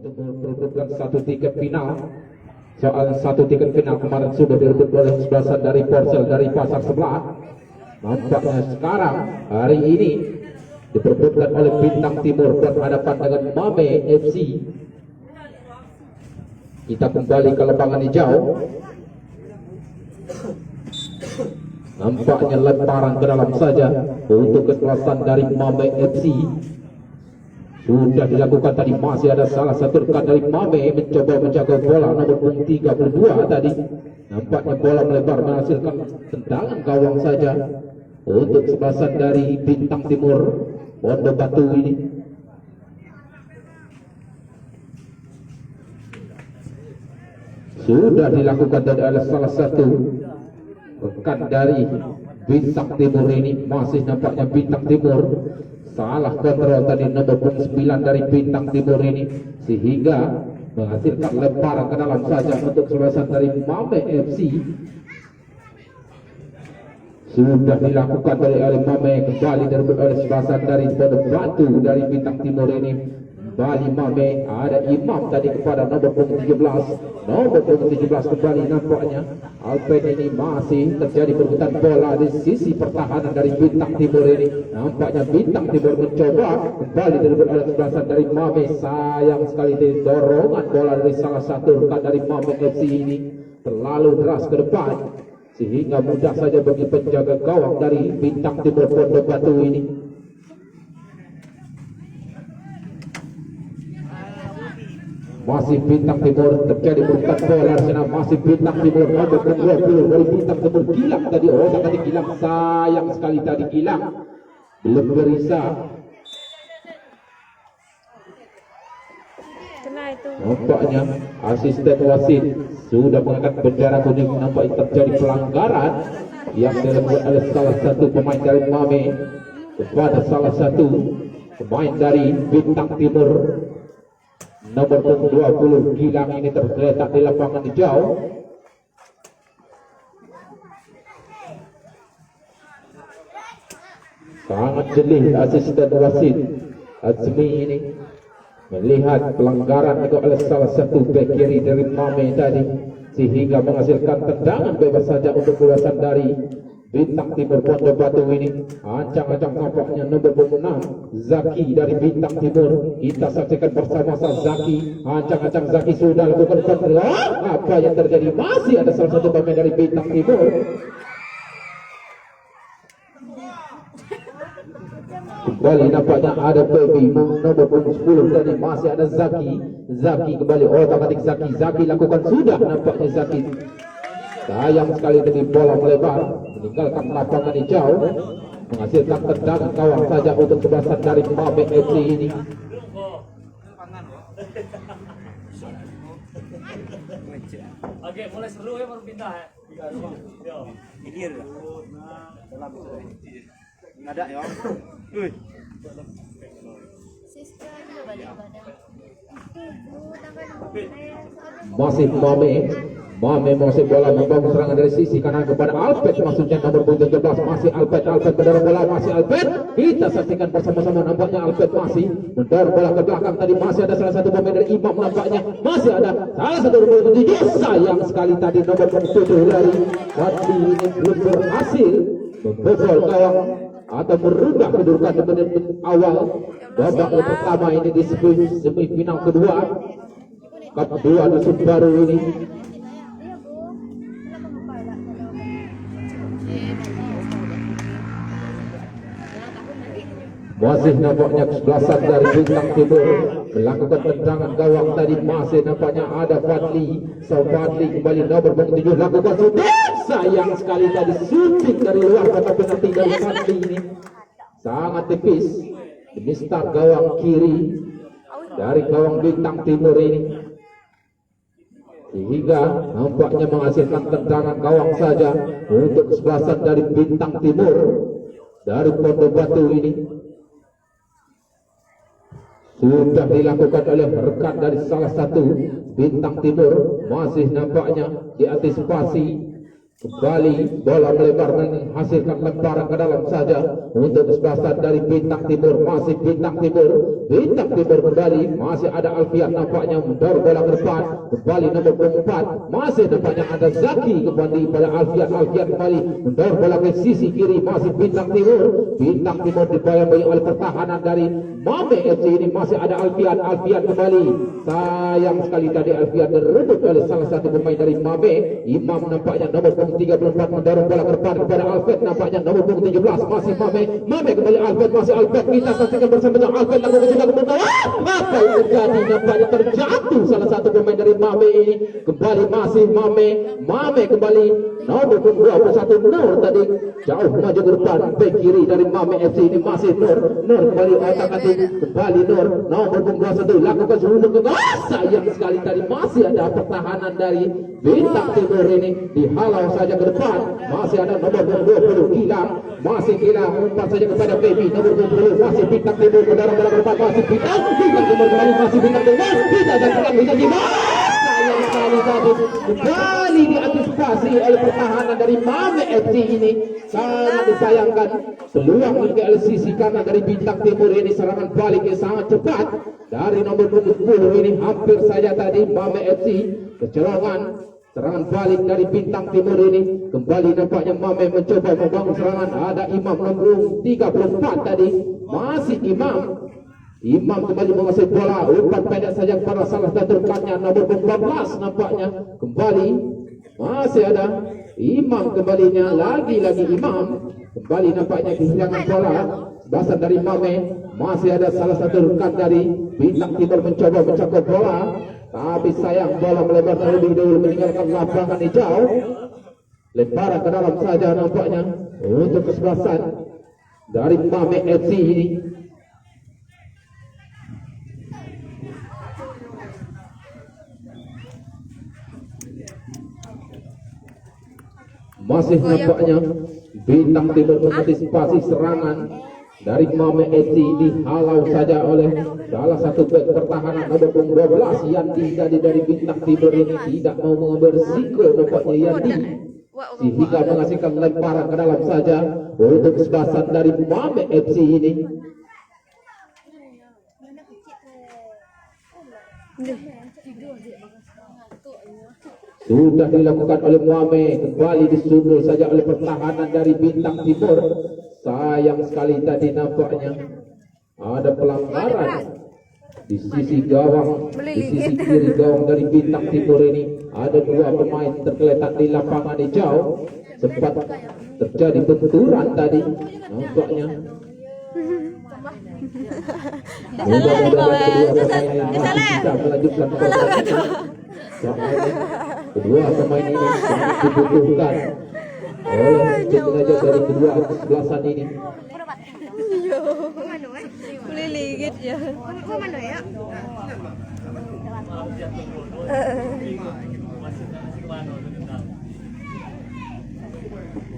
untuk memperebutkan satu tiket final. Soal satu tiket final kemarin sudah direbut oleh kesebelasan dari Porsel dari pasar sebelah. Nampaknya sekarang hari ini diperebutkan oleh Bintang Timur berhadapan dengan Mame FC. Kita kembali ke lapangan hijau. Nampaknya lemparan ke dalam saja untuk kesebelasan dari Mame FC. Sudah dilakukan tadi, masih ada salah satu rekan dari Mame mencoba menjaga bola nomor punggung 32 tadi. Nampaknya bola melebar menghasilkan tendangan gawang saja untuk kesebelasan dari Bintang Timur Pondok Batu ini. Sudah dilakukan tadi oleh salah satu rekan dari Bintang Timur ini. Masih nampaknya Bintang Timur salah kontrol tadi nomor 9 dari Bintang Timur ini, sehingga menghasilkan lemparan ke dalam saja untuk kesebelasan dari Mame FC. Sudah dilakukan oleh Mame, kembali direbut oleh kesebelasan dari Pondok Batu dari Bintang Timur ini. Kembali Mame, ada Imam tadi kepada nomor punggung 17. Nomor punggung 17 kembali nampaknya Alpen ini masih terjadi perebutan bola di sisi pertahanan dari Bintang Timur ini. Nampaknya Bintang Timur mencoba kembali direbut oleh kesebelasan dari Mame. Sayang sekali dorongan bola dari salah satu rekan dari Mame FC ini terlalu deras ke depan, sehingga mudah saja bagi penjaga gawang dari Bintang Timur Pondok Batu ini. Masih Bintang Timur terjadi perebutan bola di sana. Masih Bintang Timur nomor 20 dari Bintang Timur. Gilang tadi, tadi Gilang, sayang sekali tadi Gilang belum berisa. Nampaknya asisten wasit sudah mengangkat bendera kuning. Nampaknya terjadi pelanggaran yang dilakukan oleh salah satu pemain dari Mame kepada salah satu pemain dari Bintang Timur. Nomor 20 Gilang ini tergeletak di lapangan hijau. Sangat jeli asisten wasit Azmi ini melihat pelanggaran itu oleh salah satu bek kiri dari Mame tadi, sehingga menghasilkan tendangan bebas saja untuk keluasan dari Bintang Timur Pondok Batu ini. Ancang-ancang nampaknya nomor 6 Zaki dari Bintang Timur. Kita saksikan bersama-sama Zaki. Ancang-ancang Zaki sudah lakukan apa yang terjadi? Masih ada salah satu pemain dari Bintang Timur. Kembali nampaknya ada Baby nomor 10 tadi, masih ada Zaki. Zaki kembali, otomatis Zaki lakukan sudah nampaknya Zaki. Sayang sekali tadi bola melebar meninggalkan lapangan hijau, menghasilkan tendangan gawang saja untuk kesebelasan dari Mame FC ini. Oke, mulai seru ya, baru pindah ya. Ini dia. Ada ya. Masih Mame masih bola membangun serangan dari sisi kanan kepada Alpet, maksudnya nomor 17. Masih Alpet mendorong bola, masih Alpet. Kita saksikan bersama-sama, nampaknya Alpet masih mendorong bola ke belakang tadi. Masih ada salah satu pemain dari Imam, nampaknya masih ada salah satu nomor 7. Sayang sekali tadi nomor 7 dari Fadli ini belum berhasil membobol gawang atau merubah kedudukan di menit awal babak pertama ini di semifinal kedua Cup 2 musim baru ini. Masih nampaknya kesebelasan dari Bintang Timur melakukan tendangan gawang tadi. Masih nampaknya ada Fadli. Fadli kembali nomor 7 lakukan sudah. Sayang sekali tadi shooting dari luar kotak penalti dari Fadli ini sangat tipis. Ini start gawang kiri dari gawang Bintang Timur ini, sehingga nampaknya menghasilkan tendangan gawang saja untuk kesebelasan dari Bintang Timur dari Pondok Batu ini. Sudah dilakukan oleh rekan dari salah satu Bintang Timur. Masih nampaknya diantisipasi Kembali bola melebar menghasilkan lemparan ke dalam saja untuk kesebelasan dari Bintang Timur. Masih Bintang Timur. Bintang Timur kembali. Masih ada Alfian nampaknya mendorong bola ke depan. Kembali nomor 4. Masih nampaknya ada Zaki kembali pada Alfian. Alfian kembali mendorong bola ke sisi kiri. Masih Bintang Timur. Bintang Timur dibayang-bayang oleh pertahanan dari Mame FC ini. Masih ada Alfian. Alfian kembali. Sayang sekali tadi Alfian direbut oleh salah satu pemain dari Mame. Imam nampaknya nomor 34 mendorong bola ke depan kepada Alfred, nampaknya nomor 17 masih Mame kembali Alfred, masih Alfred, kita saksikan bersama-sama Alfred lakukan sudah kemudian apa yang terjadi, nampaknya terjatuh salah satu pemain dari Mame ini. Kembali masih Mame kembali nomor 21 Nur tadi jauh maju ke depan bek kiri dari Mame FC ini. Masih Nur kembali otak-atik kembali Nur nomor 21 lakukan seluruh ke sayang sekali tadi masih ada pertahanan dari Bintang Timur ini dihalau saja ke depan. Masih ada nomor 20 Gilang, masih Gilang umpan saja kepada Baby nomor 20. Masih Bintang Timur mendorong bola ke depan. Masih Bintang Timur kembali, masih Bintang Timur tidak ada serang Bintang Timur. Sayang sekali tadi kembali diantisipasi oleh pertahanan dari Mame FC ini. Sangat disayangkan peluang untuk ke sisi kanan dari Bintang Timur ini. Serangan balik yang sangat cepat dari nomor 20 ini. Hampir saja tadi Mame FC kecolongan. Serangan balik dari Bintang Timur ini. Kembali nampaknya Mame mencoba membangun serangan. Ada Imam nomor 34 tadi. Masih Imam kembali menguasai bola. Umpan pendek saja kepada salah satu rekannya nomor 14 nampaknya. Kembali masih ada Imam kembalinya. Lagi-lagi Imam. Kembali nampaknya kehilangan bola. Basan dari Mame. Masih ada salah satu rekan dari Bintang Timur mencoba mencakup bola. Tapi sayang bola melebar terlebih dahulu meninggalkan lapangan hijau. Lemparan ke dalam saja nampaknya untuk kesebelasan dari Mame FC ini. Masih nampaknya Bintang Timur mengantisipasi serangan dari Mame FC dihalau saja oleh salah satu bek pertahanan nomor 12 Yandi dari Bintang Timur ini tidak mau mengambil risiko nampaknya Yandi sehingga menghasilkan lemparan ke dalam saja untuk kesebelasan dari Mame FC ini. Sudah dilakukan oleh Mame, kembali disundul saja oleh pertahanan dari Bintang Timur. Sayang sekali tadi nampaknya ada pelanggaran di sisi gawang, di sisi kiri gawang dari Bintang Timur ini. Ada dua pemain tergeletak di lapangan hijau. Sempat terjadi benturan tadi nampaknya. Bisa melanjutkan pertandingan. Kedua pemain ini sangat dibutuhkan oleh tim penajam dari kedua kesebelasan ini. Boleh ligit ya.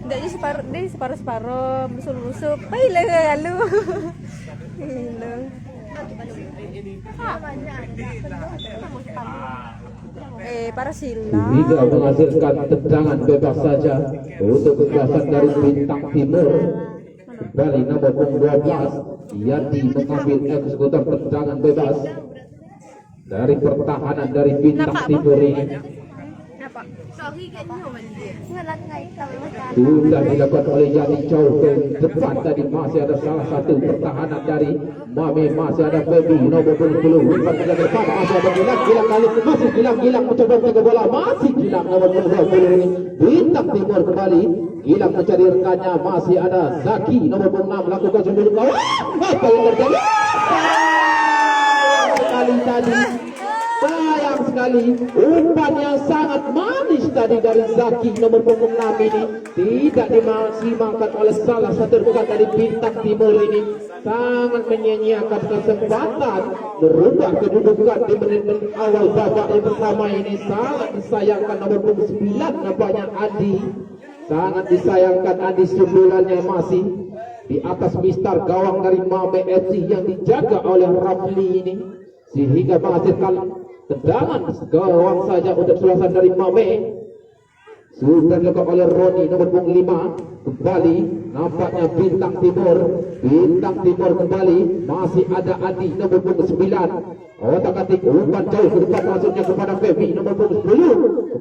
Tidak jadi separuh musuh-musuh. Pailah lalu. Para sila. Hingga menghasilkan tendangan bebas saja untuk kesebelasan dari Bintang Timur. Kembali nomor 12 Yandi mengambil eksekutor tendangan bebas dari pertahanan dari Bintang Timur ini. Sudah dilakukan oleh Yandi jauh ke depan tadi. Masih ada salah satu pertahanan dari Mame. Masih ada Baby nomor 20. Umpan ke depan. Masih ada Gilang kali. Masih Gilang mencoba menjaga bola. Masih Gilang nomor 20 ini. Bintang Timur kembali. Gilang mencari rekannya. Masih ada Zaki nomor 6 lakukan sebelum kawan. Apa yang terjadi? Sekali tadi. Sayang sekali umpan yang sangat manis tadi dari Zaki nomor 6 ini tidak dimaksimalkan oleh salah satu rekan dari Bintang Timur ini. Sangat menyia-nyiakan kesempatan merubah kedudukan di menit-menit awal babak yang pertama ini. Sangat disayangkan nomor 9 nampaknya Adi. Sangat disayangkan Adi sundulannya masih di atas mistar gawang dari Mame FC yang dijaga oleh Rafli ini sehingga menghasilkan tendangan gawang saja untuk kesebelasan dari Mame. Sudah dilakukan oleh Roni nomor punggung 5. Kembali nampaknya Bintang Timur. Bintang Timur kembali. Masih ada Adi nomor punggung 9. Otak-atik umpan jauh ke depan masuknya kepada Feby nomor punggung 10.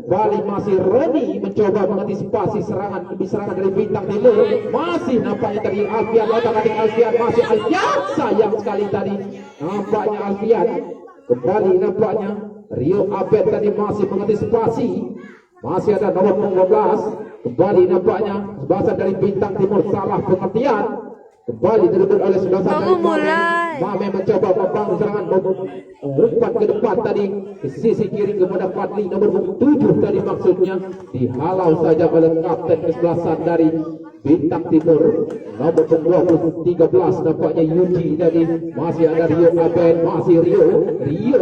Kembali masih Roni mencoba mengantisipasi serangan dari Bintang Timur. Masih nampaknya tadi Alfian. Otak-atik Alfian masih Alfian. Sayang sekali tadi nampaknya Alfian. Kembali nampaknya Rio Abed tadi masih mengantisipasi. Masih ada nomor 15. Kembali nampaknya sebasan dari Bintang Timur salah pengertian. Kembali direbut oleh sebasan dari Mame mencoba membangun serangan umpan ke depan tadi ke sisi kiri kepada Fadli nomor 7 tadi maksudnya dihalau saja oleh kapten kesebelasan dari Bintang Timur nomor 13 nampaknya Yuji tadi. Masih ada Rio Abed, masih Rio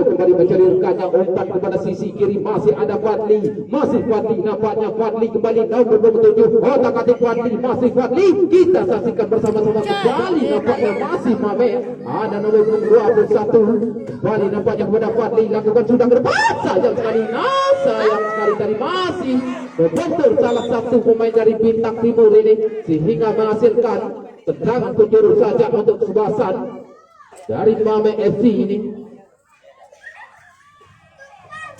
kembali mencari rekannya, umpan kepada sisi kiri masih ada Fadli, masih Fadli nampaknya Fadli kembali nomor 7 otak-atik Fadli, masih Fadli, kita saksikan bersama-sama kembali nampaknya masih Mame, ada nomor 21 kembali nampaknya kepada Fadli, lakukan sudah ke depan, sayang sekali tadi masih membentur salah satu pemain dari Bintang Timur ini sehingga menghasilkan tendangan penjuru saja untuk sebasan dari Mame FC ini.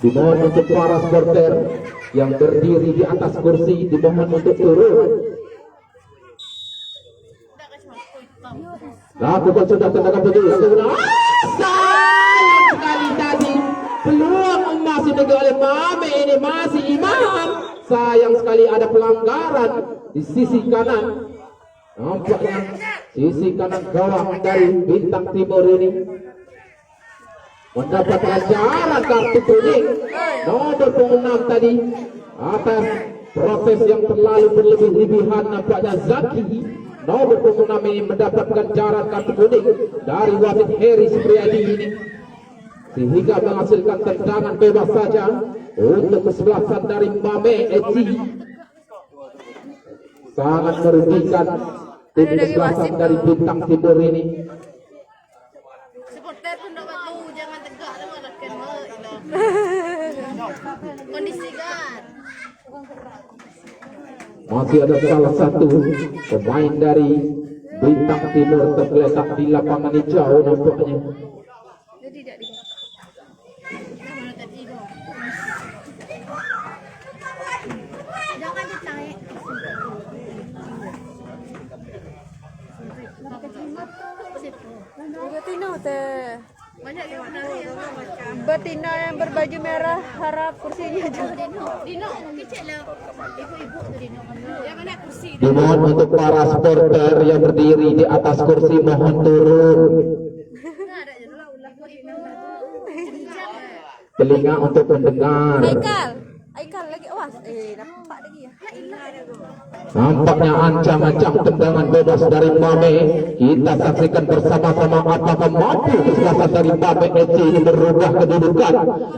Dimohon untuk para supporter yang berdiri di atas kursi dimohon untuk turun. Lakukan sudah tendangan penjuru, sayang sekali tadi peluang emas dimiliki oleh Mame ini masih Imam. Sayang sekali ada pelanggaran di sisi kanan. Nampaknya sisi kanan gawang dari Bintang Timur ini mendapatkan jarak kartu kuning nomor 6 tadi atas proses yang terlalu berlebih-lebihan. Nampaknya Zaki nomor 6 ini mendapatkan jarak kartu kuning dari wasit Heri Supriyadi ini sehingga menghasilkan tendangan bebas saja untuk kesebelasan dari Mame FC. Sangat merugikan tim kesebelasan dari Bintang Timur ini. Supporter pun dapat tahu jangan tegak sama rakan kondisi kan. Masih ada salah satu pemain dari Bintang Timur tergeletak di lapangan hijau nampaknya. Jadi tidak di. Mana tadi dong. Jangan ditarik. Betina teh. Banyak yang macam. Betina yang berbaju merah harap kursinya jangan. Dino, kecil lah. Ibu-ibu tu Dino. Yang mana kursi? Dimohon untuk para supporter yang berdiri di atas kursi mohon turun. Ada je lah ulah Dino. Telinga untuk pendengar. Aikal lagi awas. Nampak lagi ya. Nampaknya ancang-ancang tendangan bebas dari Mame. Kita saksikan bersama-sama apakah mampu kesebelasan dari Mame FC ini berubah kedudukan.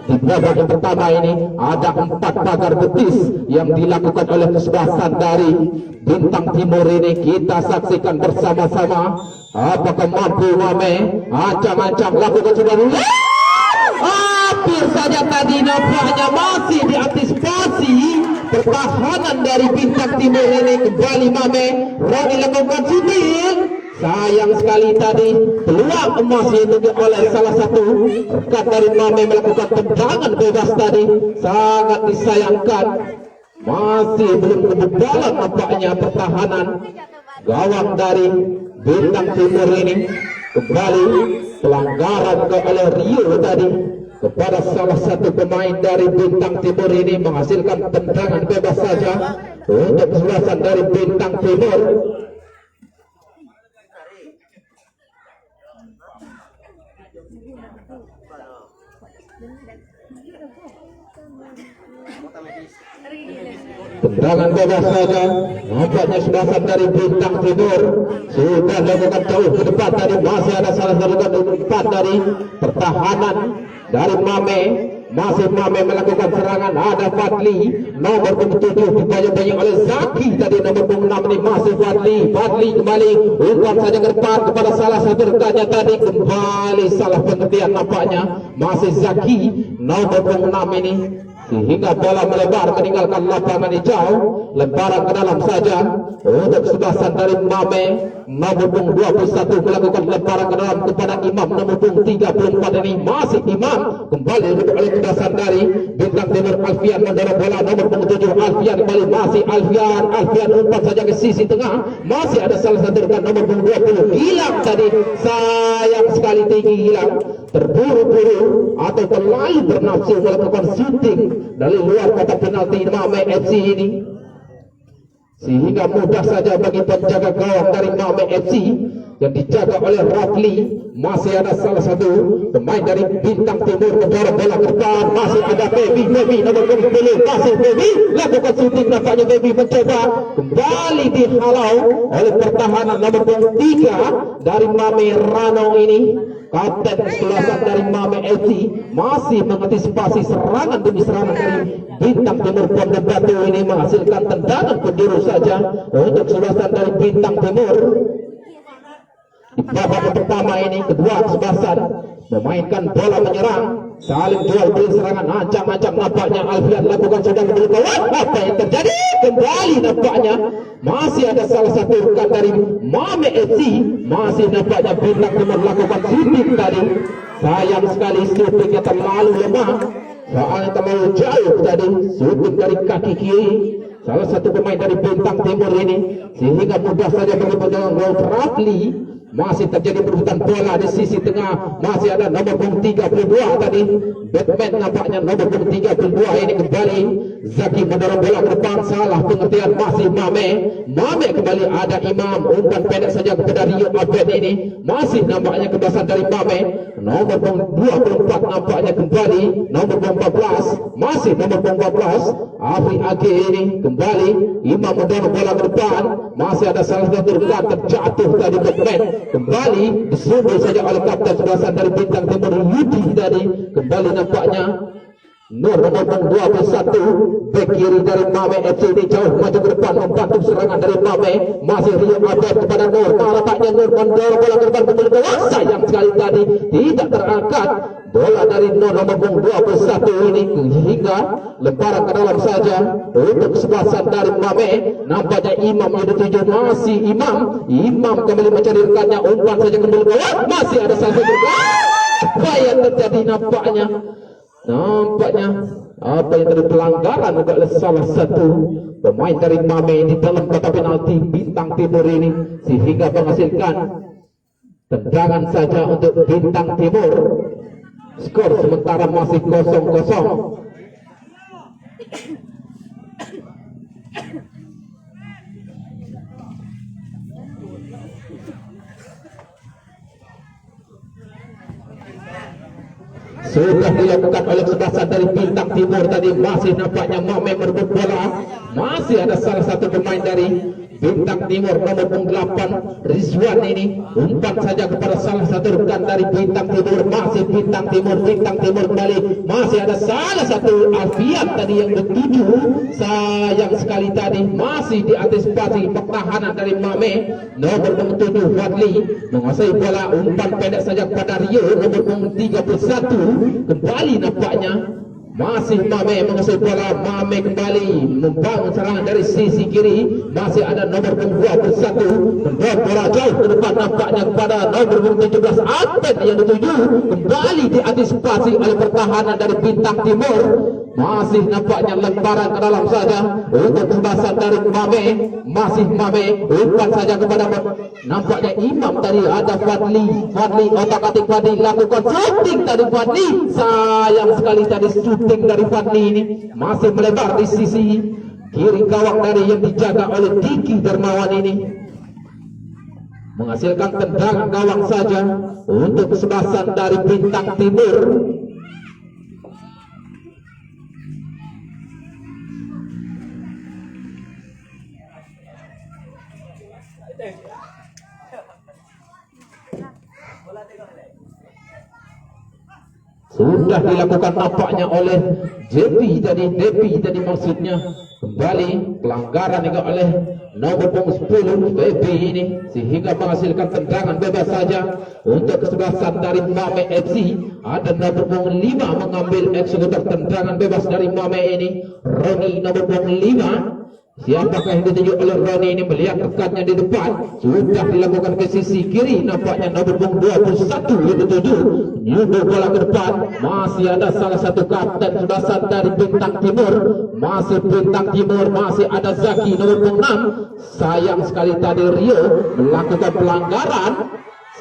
Di babak yang pertama ini ada 4 pagar betis yang dilakukan oleh kesebelasan dari Bintang Timur ini. Kita saksikan bersama-sama apakah mampu Mame. Ancang-ancang lakukan sudah dulu. Hampir saja tadi nampaknya masih diantisipasi pertahanan dari Bintang Timur ini. Kembali Mame Roni lakukan shooting. Sayang sekali tadi peluang emas dimiliki oleh salah satu rekan dari Mame melakukan tendangan bebas tadi. Sangat disayangkan masih belum kebobolan nampaknya pertahanan gawang dari Bintang Timur ini. Kembali pelanggaran oleh Rio tadi kepada salah satu pemain dari Bintang Timur ini menghasilkan tendangan bebas saja untuk kesebelasan dari Bintang Timur. Tendangan bebas saja nampaknya kesebelasan dari Bintang Timur sudah lakukan jauh ke depan tadi. Masih ada salah satu depan dari pertahanan dari Mame. Masih Mame melakukan serangan. Ada Fadli nomor 7 dibanyak-banyak oleh Zaki tadi nomor 6 ini masih Fadli kembali umpan saja ke depan kepada salah satu rekannya tadi. Kembali salah pengertian nampaknya masih Zaki nomor 6 ini sehingga bola melebar meninggalkan lapangan hijau, lemparan ke dalam saja untuk sebasan dari Mame nomor punggung 21 melakukan lemparan ke dalam kepada Imam nomor punggung 34 ini masih Imam kembali oleh kebasan dari Bintang Timur Alfian mendorong bola nomor punggung 7 Alfian kembali masih Alfian umpan saja ke sisi tengah, masih ada salah satu rekan nomor punggung 20 hilang tadi, sayang sekali tinggi hilang, terburu-buru atau terlalu bernafsu melakukan shooting dari luar kotak penalti Mame FC ini, sehingga mudah saja bagi penjaga gawang dari Mame FC yang dijaga oleh Rafli. Masih ada salah satu pemain dari Bintang Timur mendorong bola ke depan, masih ada Baby nomor 10, masih Baby lakukan shooting, nampaknya Baby mencoba kembali dihalau oleh pertahanan nomor 3 dari Mame Rano ini. Kapten kesebelasan dari Mame FC masih mengantisipasi serangan demi serangan dari Bintang Timur Pondok Batu ini, menghasilkan tendangan penjuru saja untuk kesebelasan dari Bintang Timur. Di babak pertama ini kedua kesebelasan memainkan bola menyerang, saling jual beli serangan, ancam-ancam, nampaknya Alfian lakukan sudah kembali kawan. Apa yang terjadi? Kembali nampaknya masih ada salah satu rekan dari Mame FC, masih nampaknya Bintang Timur melakukan shooting tadi. Sayang sekali shootingnya terlalu lemah, soalnya terlalu jauh tadi shooting dari kaki kiri salah satu pemain dari Bintang Timur ini, sehingga mudah saja bagi penjaga gawang Rafli. Masih terjadi perebutan bola di sisi tengah, masih ada nomor punggung 32 tadi Batman, nampaknya nomor punggung 32 ini kembali Zaki mendorong bola ke depan, salah pengertian, masih Mame kembali ada Imam, umpan pendek saja kepada Rio Abed ini, masih nampaknya kebasan dari Mame nomor punggung 24, nampaknya kembali nomor punggung 14, masih nomor punggung 14 Afri Age ini kembali Imam mendorong bola ke depan, masih ada salah satu rekan terjatuh tadi Batman, kembali disundul saja oleh kapten sebelasan dari Bintang Timur Yudi tadi, kembali nampaknya Nur nomor 21 bek kiri dari Mame FC ini jauh maju ke depan membantu serangan dari Mame, masih Rio Abed kepada Nur, nampaknya Nur mendorong bola ke depan kembali ke bawah, sayang sekali tadi tidak terangkat bola dari Nur nomor 21 ini, hingga lemparan ke dalam saja untuk kesebelasan dari Mame. Nampaknya Imam yang dituju, masih Imam kembali mencari rekannya, umpan saja kembali ke bawah, masih ada satu apa yang terjadi nampaknya apa yang terjadi pelanggaran oleh salah satu pemain dari Mame di dalam kotak penalti Bintang Timur ini, sehingga menghasilkan tendangan saja untuk Bintang Timur. Skor sementara masih 0-0. Sudah dilakukan oleh sebelasan dari Bintang Timur tadi, masih nampaknya Mame merebut bola, masih ada salah satu pemain dari Bintang Timur nomor 8 Rizwan ini, umpan saja kepada salah satu rekan dari Bintang Timur, masih Bintang Timur kembali, masih ada salah satu Alfian tadi yang dituju, sayang sekali tadi masih diantisipasi pertahanan dari Mame nomor 7 Fadli, menguasai bola, umpan pendek saja kepada Rio nomor 31, kembali nampaknya masih Mame menguasai bola, Mame kembali membangun serangan dari sisi kiri, masih ada nomor 21 mendorong bola jauh ke depan, nampaknya kepada nomor 17 Abed yang dituju, kembali diantisipasi oleh pertahanan dari Bintang Timur, masih nampaknya lemparan ke dalam saja untuk pembahasan dari Mame, masih Mame, umpan saja kepada nampaknya Imam tadi ada Fadli otak-atik Fadli lakukan shooting tadi Fadli, sayang sekali tadi shooting dari Fadli ini masih melebar di sisi kiri gawang dari yang dijaga oleh Diki Dermawan ini, menghasilkan tendangan gawang saja untuk kesebelasan dari Bintang Timur. Sudah dilakukan nampaknya oleh Depi tadi maksudnya kembali pelanggaran yang oleh nomor punggung 10 Depi ini sehingga menghasilkan tendangan bebas saja untuk kesebelasan dari Mame FC. Ada nomor punggung 5 mengambil eksekutor tendangan bebas dari Mame ini, Roni nomor punggung 5. Siapakah yang ditunjuk oleh Roni ini? Melihat rekannya di depan, sudah dilakukan ke sisi kiri, nampaknya nomor punggung 21 yang dituju nyundul bola ke depan. Masih ada salah satu kapten sebelasan dari Bintang Timur, masih Bintang Timur, masih ada Zaki nomor punggung 6. Sayang sekali tadi Rio melakukan pelanggaran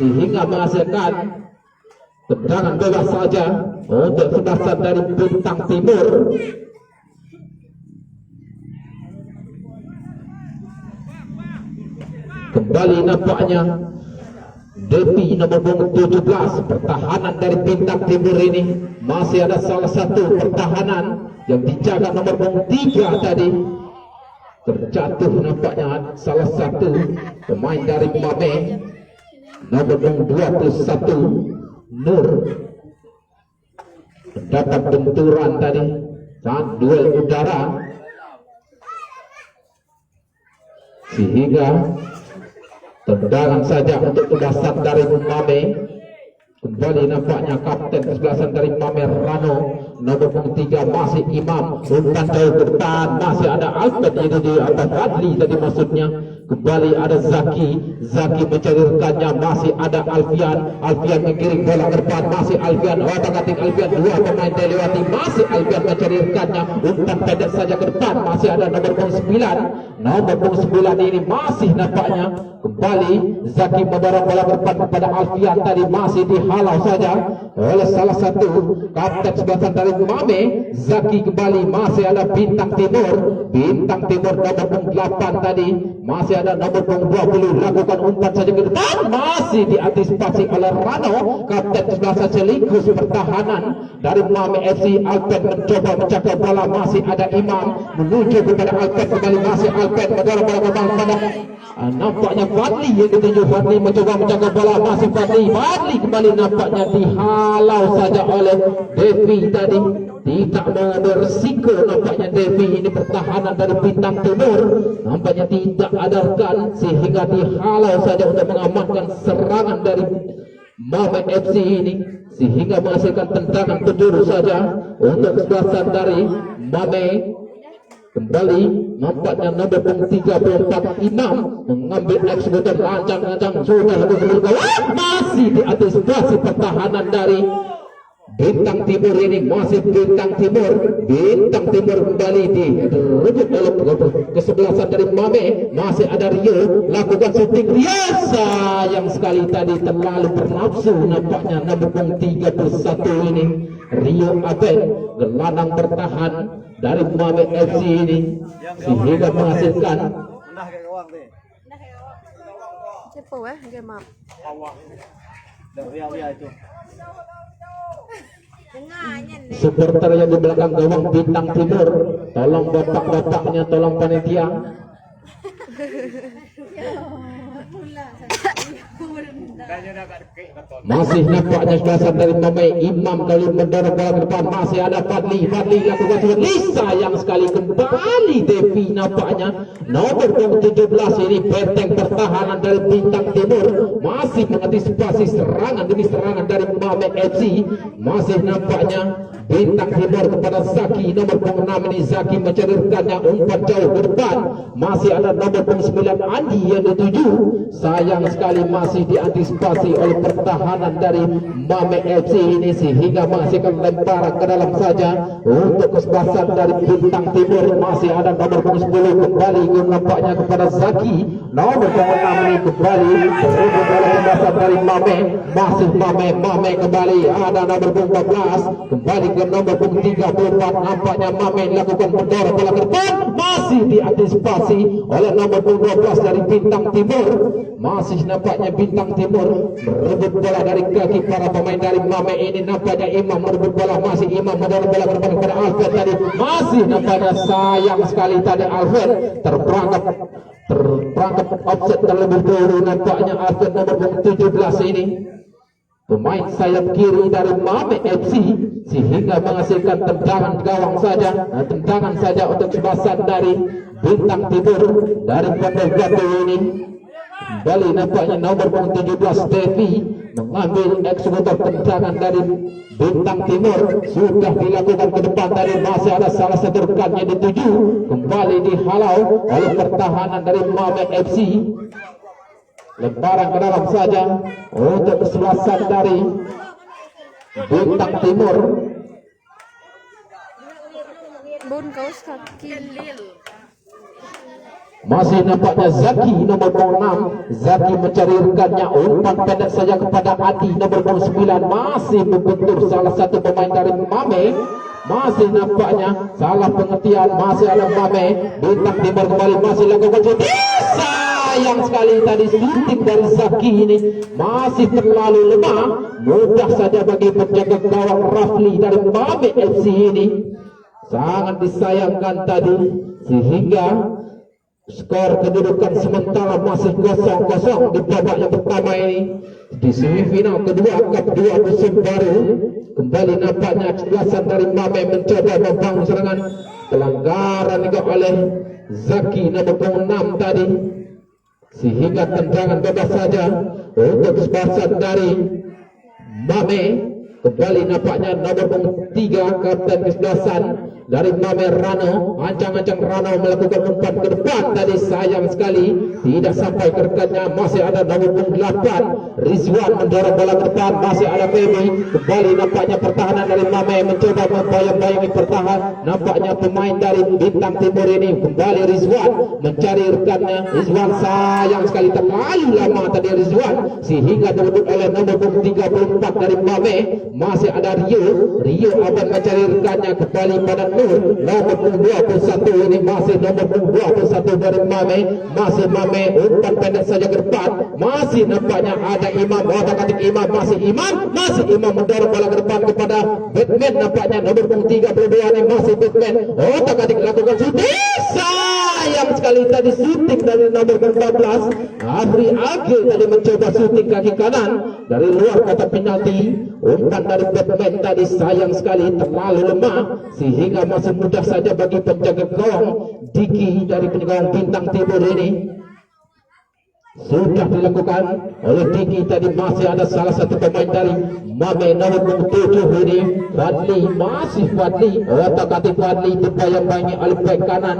sehingga menghasilkan tendangan bebas saja untuk sebelasan dari Bintang Timur. Kembali nampaknya Depi nomor punggung 17. Pertahanan dari Bintang Timur ini masih ada salah satu pertahanan yang dijaga nomor punggung 3 tadi. Terjatuh nampaknya salah satu pemain dari Mame nomor punggung 21 Nur. Mendapat benturan tadi saat duel udara sehingga tendangan saja untuk kesebelasan dari Mame. Kembali nampaknya kapten kesebelasan dari Mame Rano nomor punggung 3 masih Imam. Umpan jauh ke depan, masih ada Alfred ini di atas Adli tadi maksudnya. Kembali ada Zaki mencari rekannya, masih ada Alfian mengiring bola ke depan, masih Alfian, otak-atik Alfian, dua pemain dilewati, masih Alfian mencari rekannya, umpan pendek saja ke depan, masih ada nomor punggung 9 ini masih nampaknya. Kembali Zaki mendorong bola ke depan kepada Alfian, tadi masih dihalau saja oleh salah satu kapten sebelasan dari Mame. Zaki kembali, masih ada Bintang Timur nomor punggung 8 tadi, masih ada nomor punggung 20, lakukan umpan saja ke depan, masih diantisipasi oleh Rano, kapten sebelasan sekaligus pertahanan dari Mame FC. Alpen mencoba menjaga bola, masih ada Imam menuju kepada Alpen, kembali masih Alpen mendorong bola kepada nampaknya Fadli yang ditunjuk. Fadli mencoba menjaga bola, masih Fadli kembali nampaknya dihalau saja oleh Devi tadi. Tidak mengambil risiko nampaknya Devi ini. Pertahanan dari Bintang Timur nampaknya tidak ada rekan sehingga dihalau saja untuk mengamankan serangan dari Mame FC ini sehingga menghasilkan tendangan penjuru saja untuk kesebelasan dari Mame. Kembali nampaknya nomor punggung 34 Imam mengambil eksekutor lancang-lancang, sudah lebih masih diantisipasi pertahanan dari Bintang Timur ini, masih Bintang Timur kembali direbut oleh kesebelasan dari Mame. Masih ada Rio, lakukan shooting Rio, sayang sekali tadi terlalu bernafsu nampaknya nomor punggung 31 ini Rio Abed, gelandang bertahan dari Mame FC ini sehingga menghasilkan Siapa dia maaf. Itu. supporter yang di belakang gawang Bintang Timur. Tolong bapak-bapaknya, tolong panitia. Masih nampaknya sebelasan dari Mame. Imam kali mendorong bola ke depan, masih ada Fadli lakukan Lisa yang sekali kembali Devi nampaknya nomor 17 ini benteng pertahanan dari Bintang Timur masih mengantisipasi serangan demi serangan dari Mame FC. Masih nampaknya Bintang Timur kepada Zaki nomor 6 ini. Zaki mencari rekannya, umpan jauh ke depan, masih ada nomor 9 Andi yang dituju. Sayang sekali masih diantisipasi oleh pertahanan dari Mame FC ini sehingga menghasilkan lemparan ke dalam saja untuk kesebelasan dari Bintang Timur. Masih ada nomor 10 kembali nampaknya kepada Zaki nomor 6 ini kembali berebut oleh kesebelasan dari Mame. Masih Mame kembali, ada nomor 14 kembali ke nomor 34. Nampaknya Mame lakukan mendorong bola ke depan, masih diantisipasi oleh nomor 12 dari Bintang Timur. Masih nampaknya Bintang Timur merebut bola dari kaki para pemain dari Mame ini. Nampaknya Imam merebut bola, masih Imam mendorong bola ke depan kepada Alfred tadi. Masih nampaknya sayang sekali tadi Alfred terperangkap offset terlebih dahulu. Nampaknya Alfred nomor 17 ini pemain sayap kiri dari Mame FC sehingga menghasilkan tendangan gawang saja, tendangan saja untuk kebasan dari Bintang Timur dari Pondok Batu ini. Kembali nampaknya nomor 17 Devi mengambil eksekutor tendangan dari Bintang Timur, sudah dilakukan ke depan dari masih ada salah satu rekannya dituju, kembali dihalau oleh pertahanan dari Mame FC. Lemparan ke dalam saja untuk kesebelasan dari Bintang Timur. Bun kaos kaki. Masih nampaknya Zaki nomor 6. Zaki mencari rekannya, umpan pendek saja kepada Adi nomor 9. Masih membentur salah satu pemain dari Mame. Masih nampaknya salah pengertian, masih ada Mame. Bintang Timur kembali masih lakukan shooting. Sayang sekali tadi shooting dari Zaki ini masih terlalu lemah. Mudah saja bagi penjaga gawang Rafli dari Mame FC ini. Sangat disayangkan tadi sehingga skor kedudukan sementara masih 0-0 di babak yang pertama ini. Di semifinal kedua Cup 2 musim baru, kembali nampaknya kesebelasan dari Mame mencoba membangun serangan. Pelanggaran juga oleh Zaki nomor 6 tadi, sehingga tendangan bebas saja untuk kesebelasan dari Mame. Kembali nampaknya nomor 3 kapten kesebelasan dari Mame Rano. Ancang-ancang Rano melakukan umpan ke depan tadi, sayang sekali tidak sampai ke rekannya. Masih ada nomor 8 Rizwan mendorong bola ke depan, masih ada Feby. Kembali nampaknya pertahanan dari Mame mencoba membayang-bayangi pertahanan. Nampaknya pemain dari Bintang Timur ini kembali Rizwan mencari rekannya. Rizwan sayang sekali terlalu lama tadi Rizwan, sehingga direbut oleh nomor 34 dari Mame. Masih ada Rio akan mencari rekannya, kembali pada Nur nomor 21 ini, masih nomor 21 dari Mame. Masih Mame, umpan pendek saja ke depan. Masih nampaknya ada Imam, otak-atik Imam, masih Imam mendorong bola ke depan kepada Batman. Nampaknya nomor 32 ini masih Batman, otak-atik lakukan shooting. Sayang sekali tadi shooting dari nomor 14 Afri Agil tadi mencoba shooting kaki kanan dari luar kotak penalti. Umpan dari Batman tadi sayang sekali terlalu lemah, sehingga masih mudah saja bagi penjaga gawang Diki dari penjagaan Bintang Timur ini. Sudah dilakukan oleh Diki tadi. Masih ada salah satu pemain dari Mame nomor 7 ini, Fadli. Masih Fadli, otak-atik Fadli dibayang-bayangi oleh bek kanan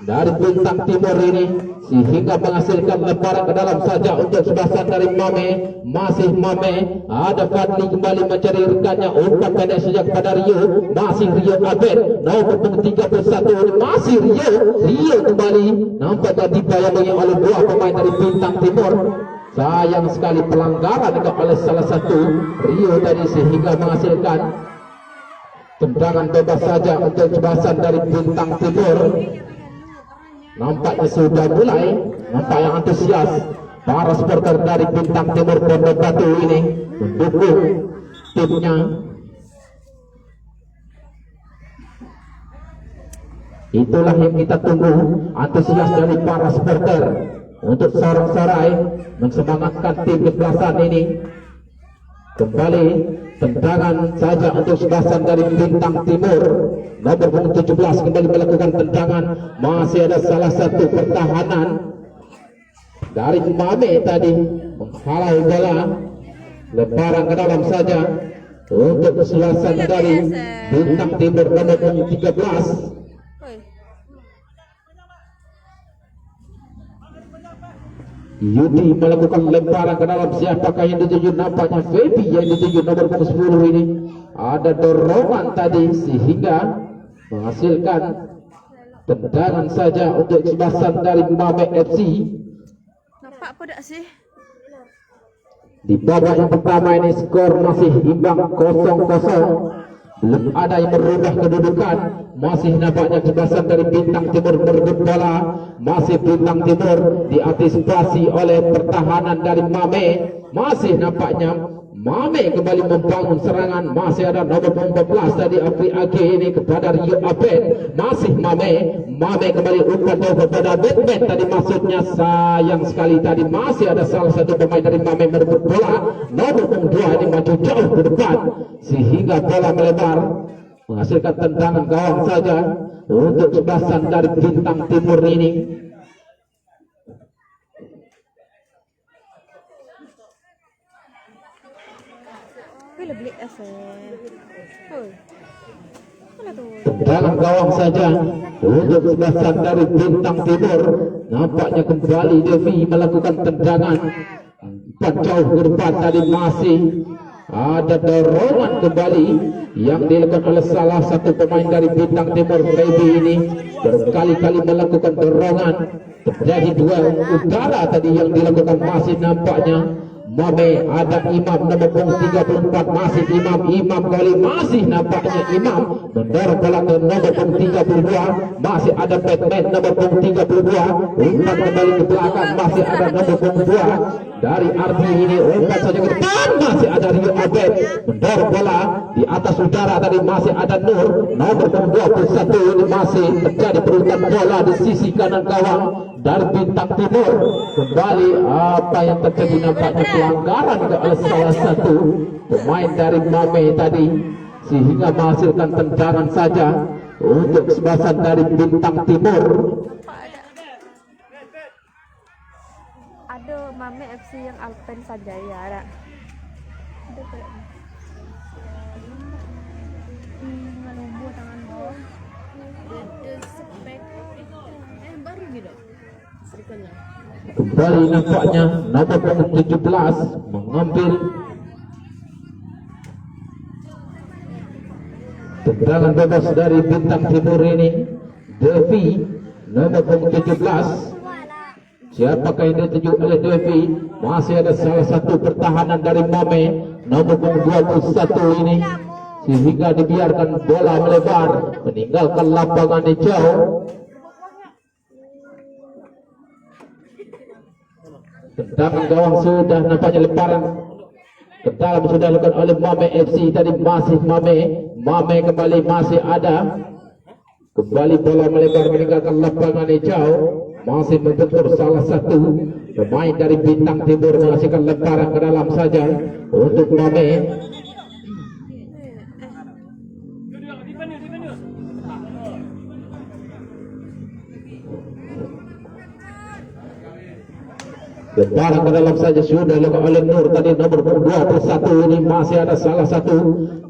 dari Bintang Timur ini, sehingga menghasilkan lemparan ke dalam saja untuk sebelasan dari Mame. Masih Mame, ada Fadli kembali mencari rekannya, umpan pendek saja kepada Rio. Masih Rio Abed nomor 31 ini, masih Rio kembali nampaknya dibayang-bayangi oleh dua pemain dari Bintang Timur. Sayang sekali pelanggaran juga oleh salah satu Rio tadi, sehingga menghasilkan tendangan bebas saja untuk sebelasan dari Bintang Timur. Nampaknya sudah mulai, nampaknya antusias para supporter dari Bintang Timur Pondok Batu ini mendukung timnya. Itulah yang kita tunggu, antusias dari para supporter untuk sorak-sorai mensemangatkan tim kesebelasan ini. Kembali tendangan saja untuk sebelasan dari Bintang Timur. Nomor 17 kembali melakukan tendangan. Masih ada salah satu pertahanan dari Mame tadi menghalau bola. Lemparan ke dalam saja untuk kesebelasan dari Bintang Timur nomor 13. Yudi melakukan lemparan ke dalam, siapakah yang dituju? Nampaknya Feby yang dituju nomor 10 ini. Ada dorongan tadi sehingga menghasilkan tendangan saja untuk sebelasan dari Mame FC. Nampak apa tak sih? Di babak yang pertama ini skor masih imbang 0-0. Belum ada yang merubah kedudukan. Masih nampaknya sebelasan dari Bintang Timur merebut bola. Masih Bintang Timur diantisipasi oleh pertahanan dari Mame. Masih nampaknya Mame kembali membangun serangan. Masih ada nomor 14 tadi Apri AG ini kepada Rio Abed. Masih Mame kembali umpan jauh kepada Batman tadi, maksudnya sayang sekali tadi. Masih ada salah satu pemain dari Mame merebut bola. Nomor 2 ini maju jauh ke depan sehingga bola melebar menghasilkan tendangan gawang saja untuk sebelasan dari Bintang Timur ini. Bila beli asa. Oi. Mana tu? Tendangan gawang saja untuk sebelasan dari Bintang Timur. Nampaknya kembali Devi melakukan tendangan empat jauh ke depan tadi. Masih ada dorongan kembali yang dilakukan oleh salah satu pemain dari Bintang Timur. Baby ini berkali-kali melakukan dorongan. Terjadi duel udara tadi yang dilakukan. Masih nampaknya Mame, ada Imam nomor 34, masih Imam kembali, masih nampaknya Imam mendorong bola ke nomor 32, masih ada Batman nomor 32, umpan kembali ke belakang, masih ada nomor 2 dari Ardi ini, umpan saja ke depan, masih ada Rio Abed mendorong bola di atas udara tadi. Masih ada Nur nomor 21 ini, masih terjadi perebutan bola di sisi kanan gawang dari Bintang Timur. Kembali apa yang terjadi, nampaknya pelanggaran oleh salah satu pemain dari Mame tadi sehingga menghasilkan tendangan saja untuk sebelasan dari Bintang Timur. Ada Mame FC yang Alpen saja ya ada. Ada tak? Ngelumbuh tangan bawah. Ada spek. Baru gitu. Serikanya. Kembali nampaknya nomor 17 mengambil tendangan bebas dari Bintang Timur ini. Devi nomor 17. Siapakah yang dituju oleh Devi? Masih ada salah satu pertahanan dari Mame nomor 21 ini sehingga dibiarkan bola melebar meninggalkan lapangan hijau. Tendangan gawang sudah nampaknya lemparan ke dalam sudah dilakukan oleh Mame FC tadi. Masih Mame kembali, masih ada kembali bola melebar meninggalkan lapangan hijau. Masih membentur salah satu pemain dari Bintang Timur menghasilkan lemparan ke dalam saja untuk Mame. Lemparan ke dalam saja sudah dilakukan oleh Nur tadi nomor 21 ini. Masih ada salah satu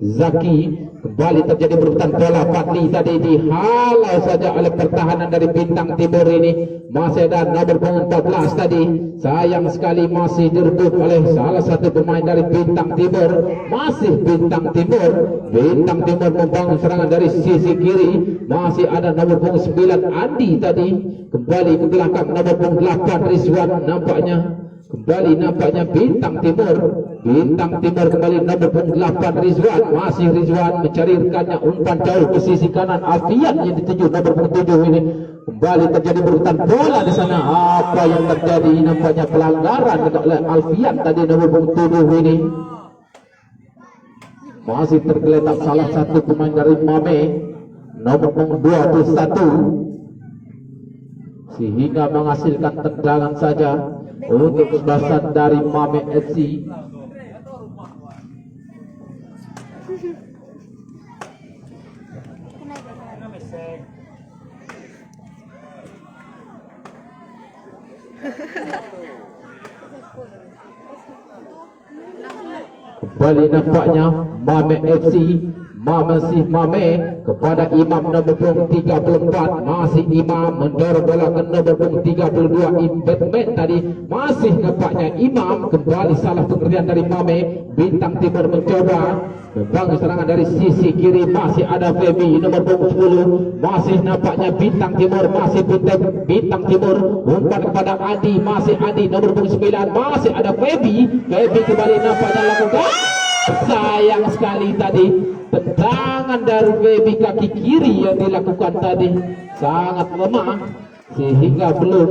Zaki. Kembali terjadi berebutan bola. Patli tadi dihalau saja oleh pertahanan dari Bintang Timur ini. Masih ada nomor 14 tadi. Sayang sekali masih direbut oleh salah satu pemain dari Bintang Timur. Masih Bintang Timur. Bintang Timur membangun serangan dari sisi kiri. Masih ada nomor 9 Andi tadi. Kembali ke belakang nomor 8 Rizwan nampaknya. Kembali nampaknya Bintang Timur kembali nomor 8 Rizwan. Masih Rizwan mencari rekannya, umpan jauh ke sisi kanan. Alfian yang dituju nomor 7 ini. Kembali terjadi berebutan bola di sana. Apa yang terjadi? Nampaknya pelanggaran oleh Alfian tadi nomor 7 ini. Masih tergeletak salah satu pemain dari Mame nomor 21 sehingga menghasilkan tendangan saja untuk sebelasan dari Mame FC. Kembali nampaknya Mame FC masih Mame kepada Imam nomor 34. Masih Imam mendorong bola ke nomor 32 Batman tadi. Masih nampaknya Imam. Kembali salah pengertian dari Mame. Bintang Timur mencoba membangun serangan dari sisi kiri. Masih ada Feby nomor 10. Masih nampaknya Bintang Timur. Masih Bintang Timur umpan kepada Adi. Masih Adi nomor 9. Masih ada Feby kembali nampaknya lakukan. Sayang sekali tadi tendangan dari Feby kaki kiri yang dilakukan tadi sangat lemah sehingga belum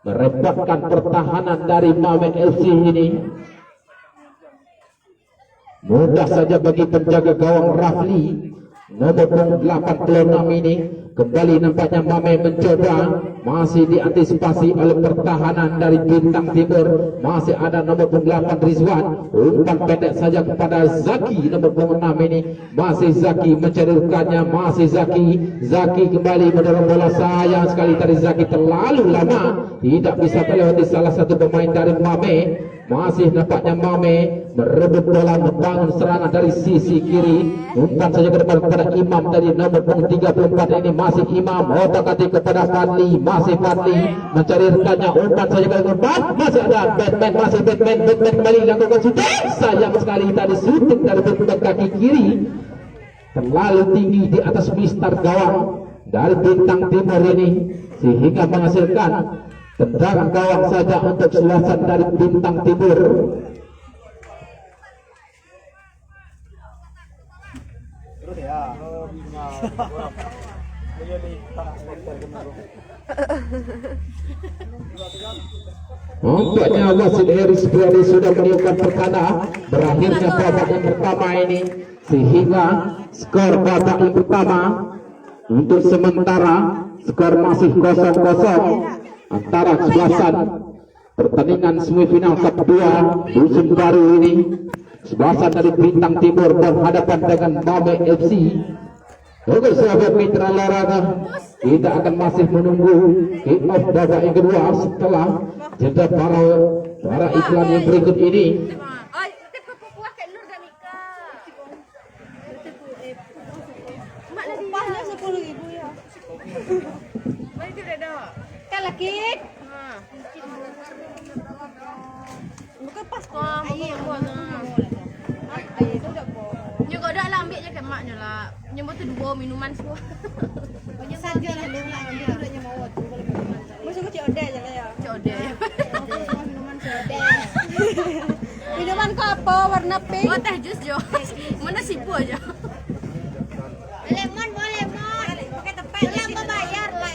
merepotkan pertahanan dari Mame FC ini. Mudah saja bagi penjaga gawang Rafli nomor punggung 86 ini. Kembali nampaknya Mame mencoba, masih diantisipasi oleh pertahanan dari Bintang Timur. Masih ada nomor punggung 8 Rizwan, umpan pendek saja kepada Zaki nomor punggung 6 ini. Masih Zaki mencari rekannya, masih Zaki kembali mendorong bola. Sayang sekali tadi Zaki terlalu lama, tidak bisa melewati salah satu pemain dari Mame. Masih nampaknya Mame merebut bola, membangun serangan dari sisi kiri. Umpan saja ke depan kepada Imam tadi nomor punggung 34 ini. Masih Imam, otak-atik kepada Fadli. Masih Fadli mencari rekannya, umpan saja ke depan. Masih ada Batman, masih Batman kembali lakukan shooting. Sayang sekali tadi shooting dari bentuk kaki kiri terlalu tinggi di atas mistar gawang dari Bintang Timur ini, sehingga menghasilkan tendangan gawang saja untuk Selatan dari Bintang Timur. Terus ya. Nampaknya wasit Heris Priadi sudah meniupkan pertanda berakhirnya babak yang pertama ini, sehingga skor babak yang pertama untuk sementara skor masih 0-0 antara kesebelasan pertandingan semifinal Cup 2 musim baru ini. Kesebelasan dari Bintang Timur berhadapan dengan Mame FC. Oke sahabat mitra olahraga, kita akan masih menunggu kick off babak yang kedua setelah jeda para iklan yang berikut ini. Upahnya 10.000 ya. Kan lagi. Bukan pas kok. Ayo yang buat. Ayo itu udah kok. Juga dah lah ambil je ke maknya lah. Nyebut tu 2 minuman semua. Banyak saja lah lu lah ambil udahnya mau tu kalau minuman. Masuk ke COD je lah ya. COD. Minuman COD. Minuman kau apa warna pink? Oh teh jus jo. Mana sipu aja. Lemon boleh lemon. Pakai tepung. Lemon bayar lah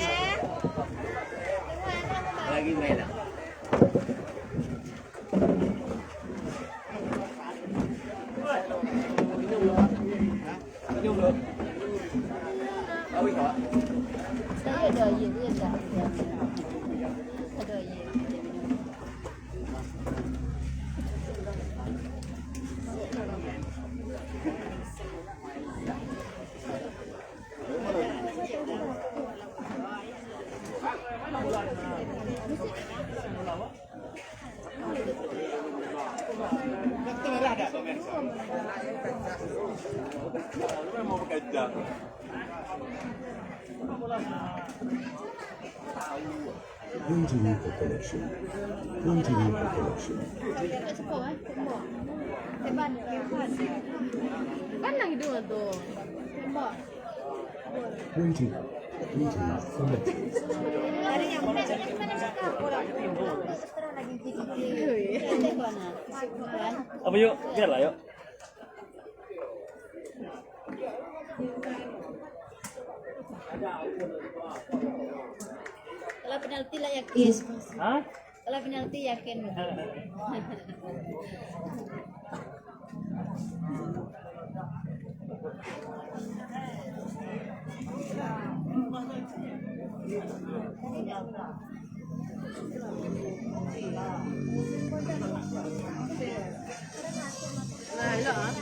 Lagi main lah. Saya ada ye dia tak. Ada ye. Continue the collection. Continue the collection. Teban, teban. Pandang hidung tu. Tembak. Waiting. Waiting for letters. Ada yang mana cakap orang. Terserah lagi sikit. Teban ah. Apa yuk? Biar lah yuk. Kalau penalti lah yakin. Hah? Kalau penalti yakin. Nah, elok ah.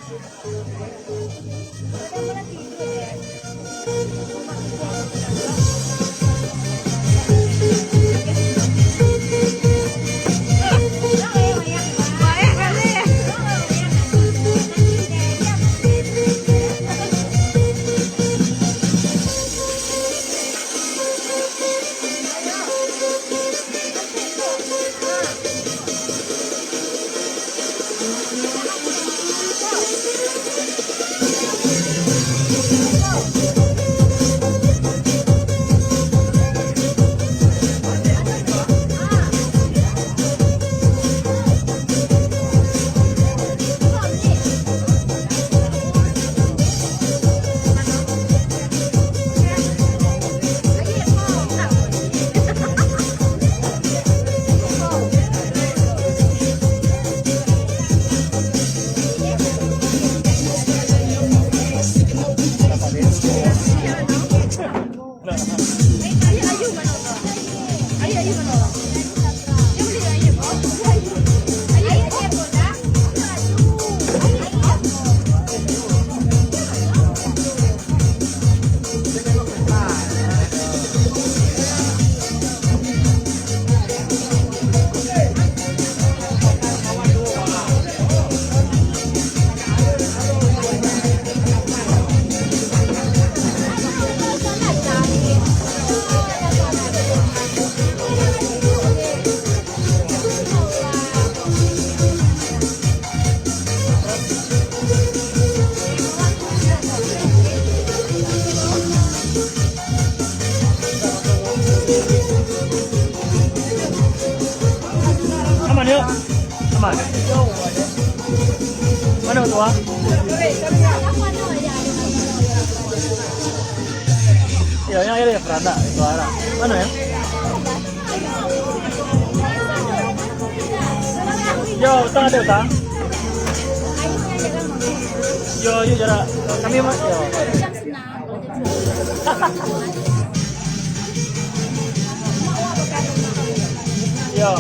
Teman yuk. Teman. Mana tua? Ya, yang ada ya keranda, suara. Mana ya? Yo, utang ada utang. Yo, jarak. Kami mas. Yo. Yo.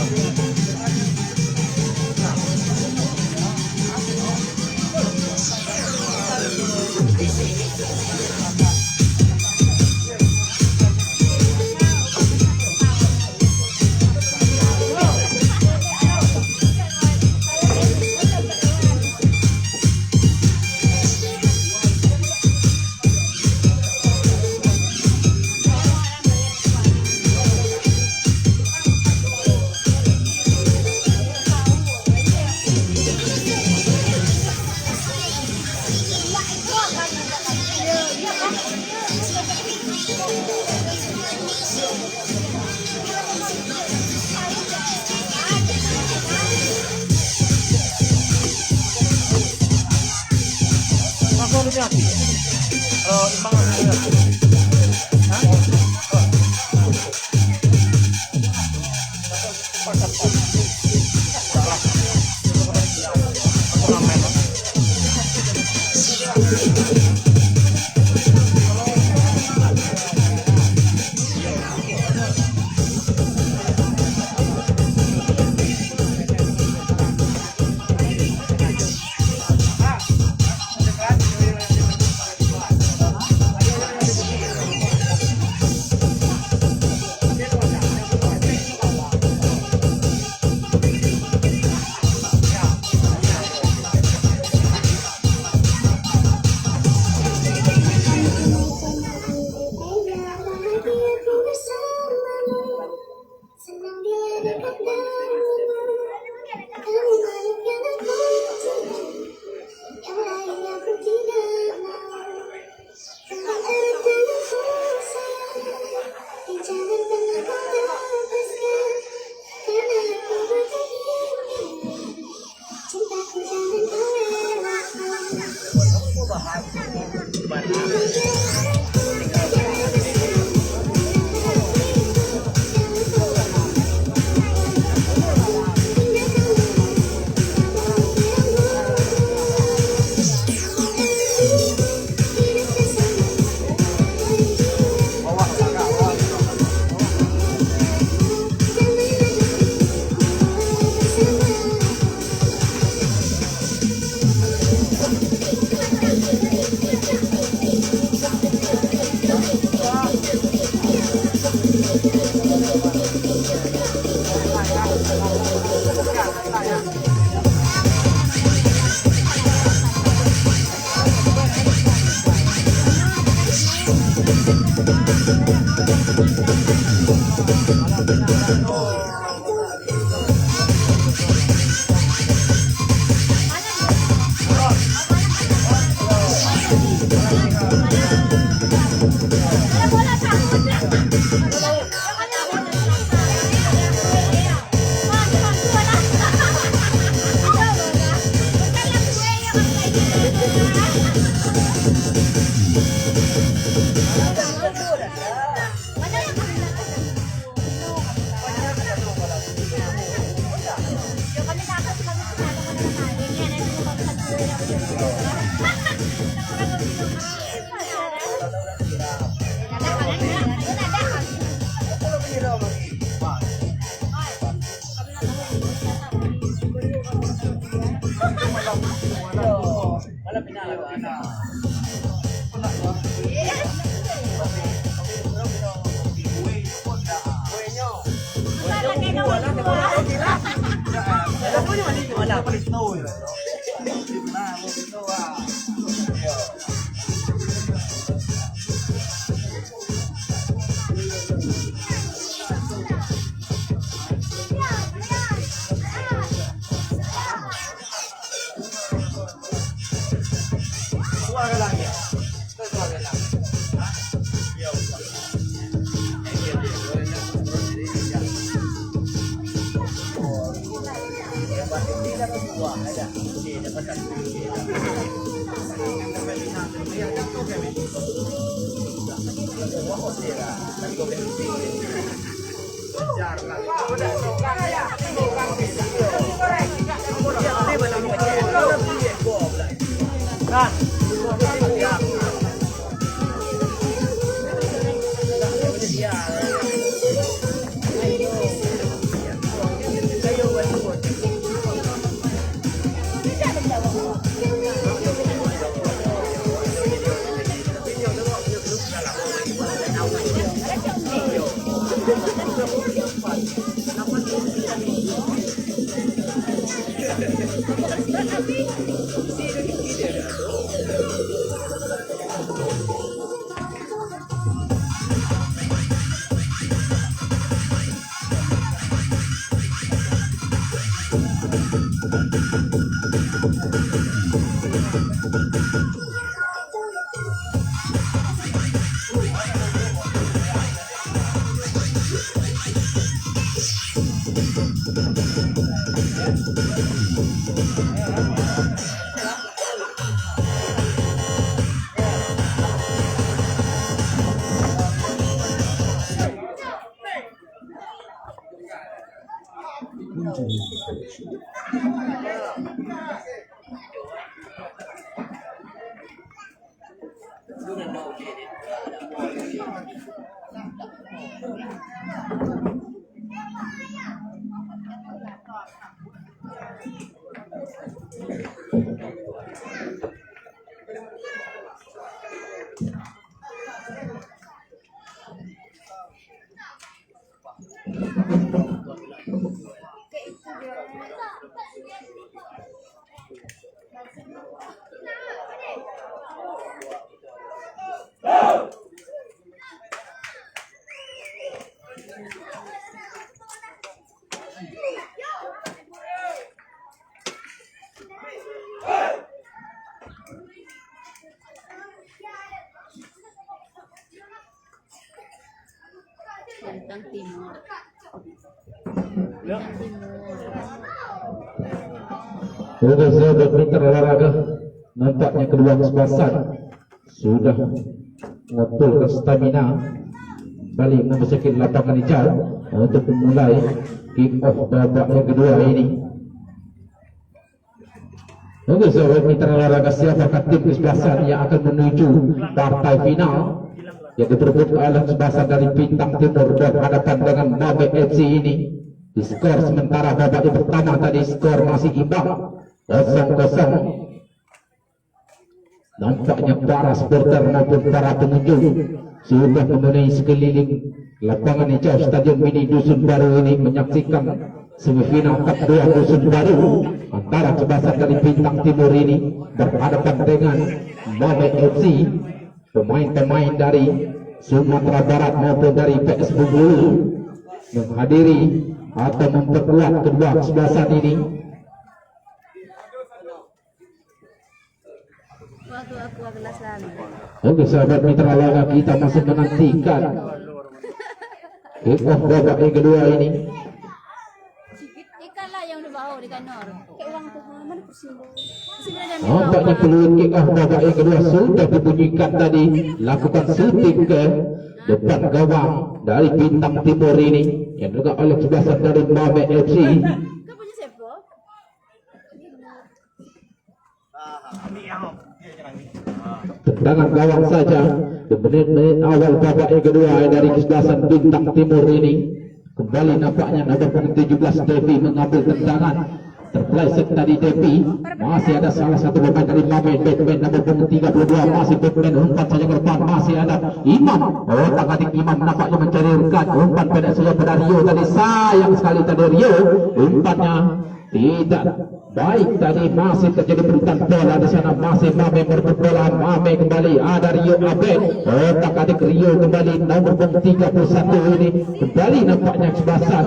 Kalau Impang Continue the collection. Bintang Timur. Sudah sahabat mitra olahraga, nampaknya kedua kesebelasan sudah mengumpulkan stamina, balik memasuki lapangan hijau untuk memulai kick off babak yang kedua ini. Untuk sahabat mitra olahraga, siapakah tim kesebelasan yang akan menuju partai final yang diperebut oleh kesebelasan dari Bintang Timur berhadapan dengan Mame FC ini? Di skor sementara babak yang pertama tadi skor masih imbang 0-0. Nampaknya para supporter maupun para pengunjung sudah memenuhi sekeliling lapangan hijau Stadion Mini Dusun Baru ini menyaksikan semifinal Cup 2 Dusun Baru antara kesebelasan dari Bintang Timur ini berhadapan dengan Mame FC. Pemain-pemain dari Sumatera Barat maupun dari PS Bengkulu menghadiri atau memperkuat kedua kesebelasan ini. Waktu aku 12 lagi. Oke sahabat mitra olahraga, kita masih menantikan kick off babak yang kedua ini. Ikan lah yang dibawa di kanor. Kayak uang tuh mana kursi. Nampaknya peluit kick off babak yang kedua sudah dibunyikan tadi. Lakukan shooting ke depan gawang dari Bintang Timur ini yang juga oleh kesebelasan dari Mame FC. Kau punya siapa? Tendangan gawang saja di menit-menit awal babak yang kedua dari kesebelasan Bintang Timur ini. Kembali nampaknya nomor punggung 17 Devi mengambil tendangan. Terpleset tadi Devi. Masih ada salah satu pemain dari Mame, Batman nomor punggung 32. Masih Batman umpan saja ke depan. Masih ada Imam. Oh, tak Imam nampaknya mencari rekan. Umpan pendek saja pada Rio tadi. Sayang sekali tadi Rio. Umpannya tidak baik tadi. Masih terjadi perebutan bola di sana. Masih Mame merebut bola. Mame kembali. Ada Rio Abed. Oh, tak Rio kembali nomor punggung 31 ini. Kembali nampaknya kesebelasan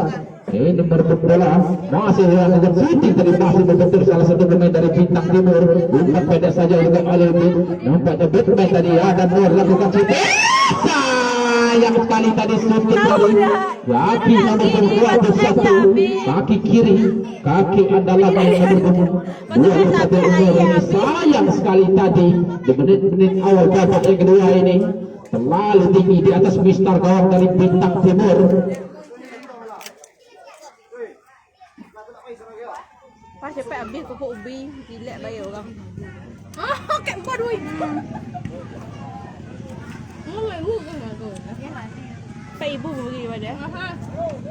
ini merebut bola. Masih melakukan shooting tadi. Masih membentur salah satu pemain dari Bintang Timur. Umpan pendek saja juga oleh nampaknya Batman tadi. Ada Nur lakukan shooting. sayang sekali tadi shooting dari kaki nomor punggung 21, kaki kiri, kaki adalah yang nomor punggung 21 ini. Sayang sekali tadi di menit-menit awal babak yang kedua ini terlalu tinggi di atas Mister gawang dari Bintang Timur. Pas cepat habis pupuk ubi, gila bayar orang. Ah, kat buat woi. Ibu kan aku. Pak ibu beri pada.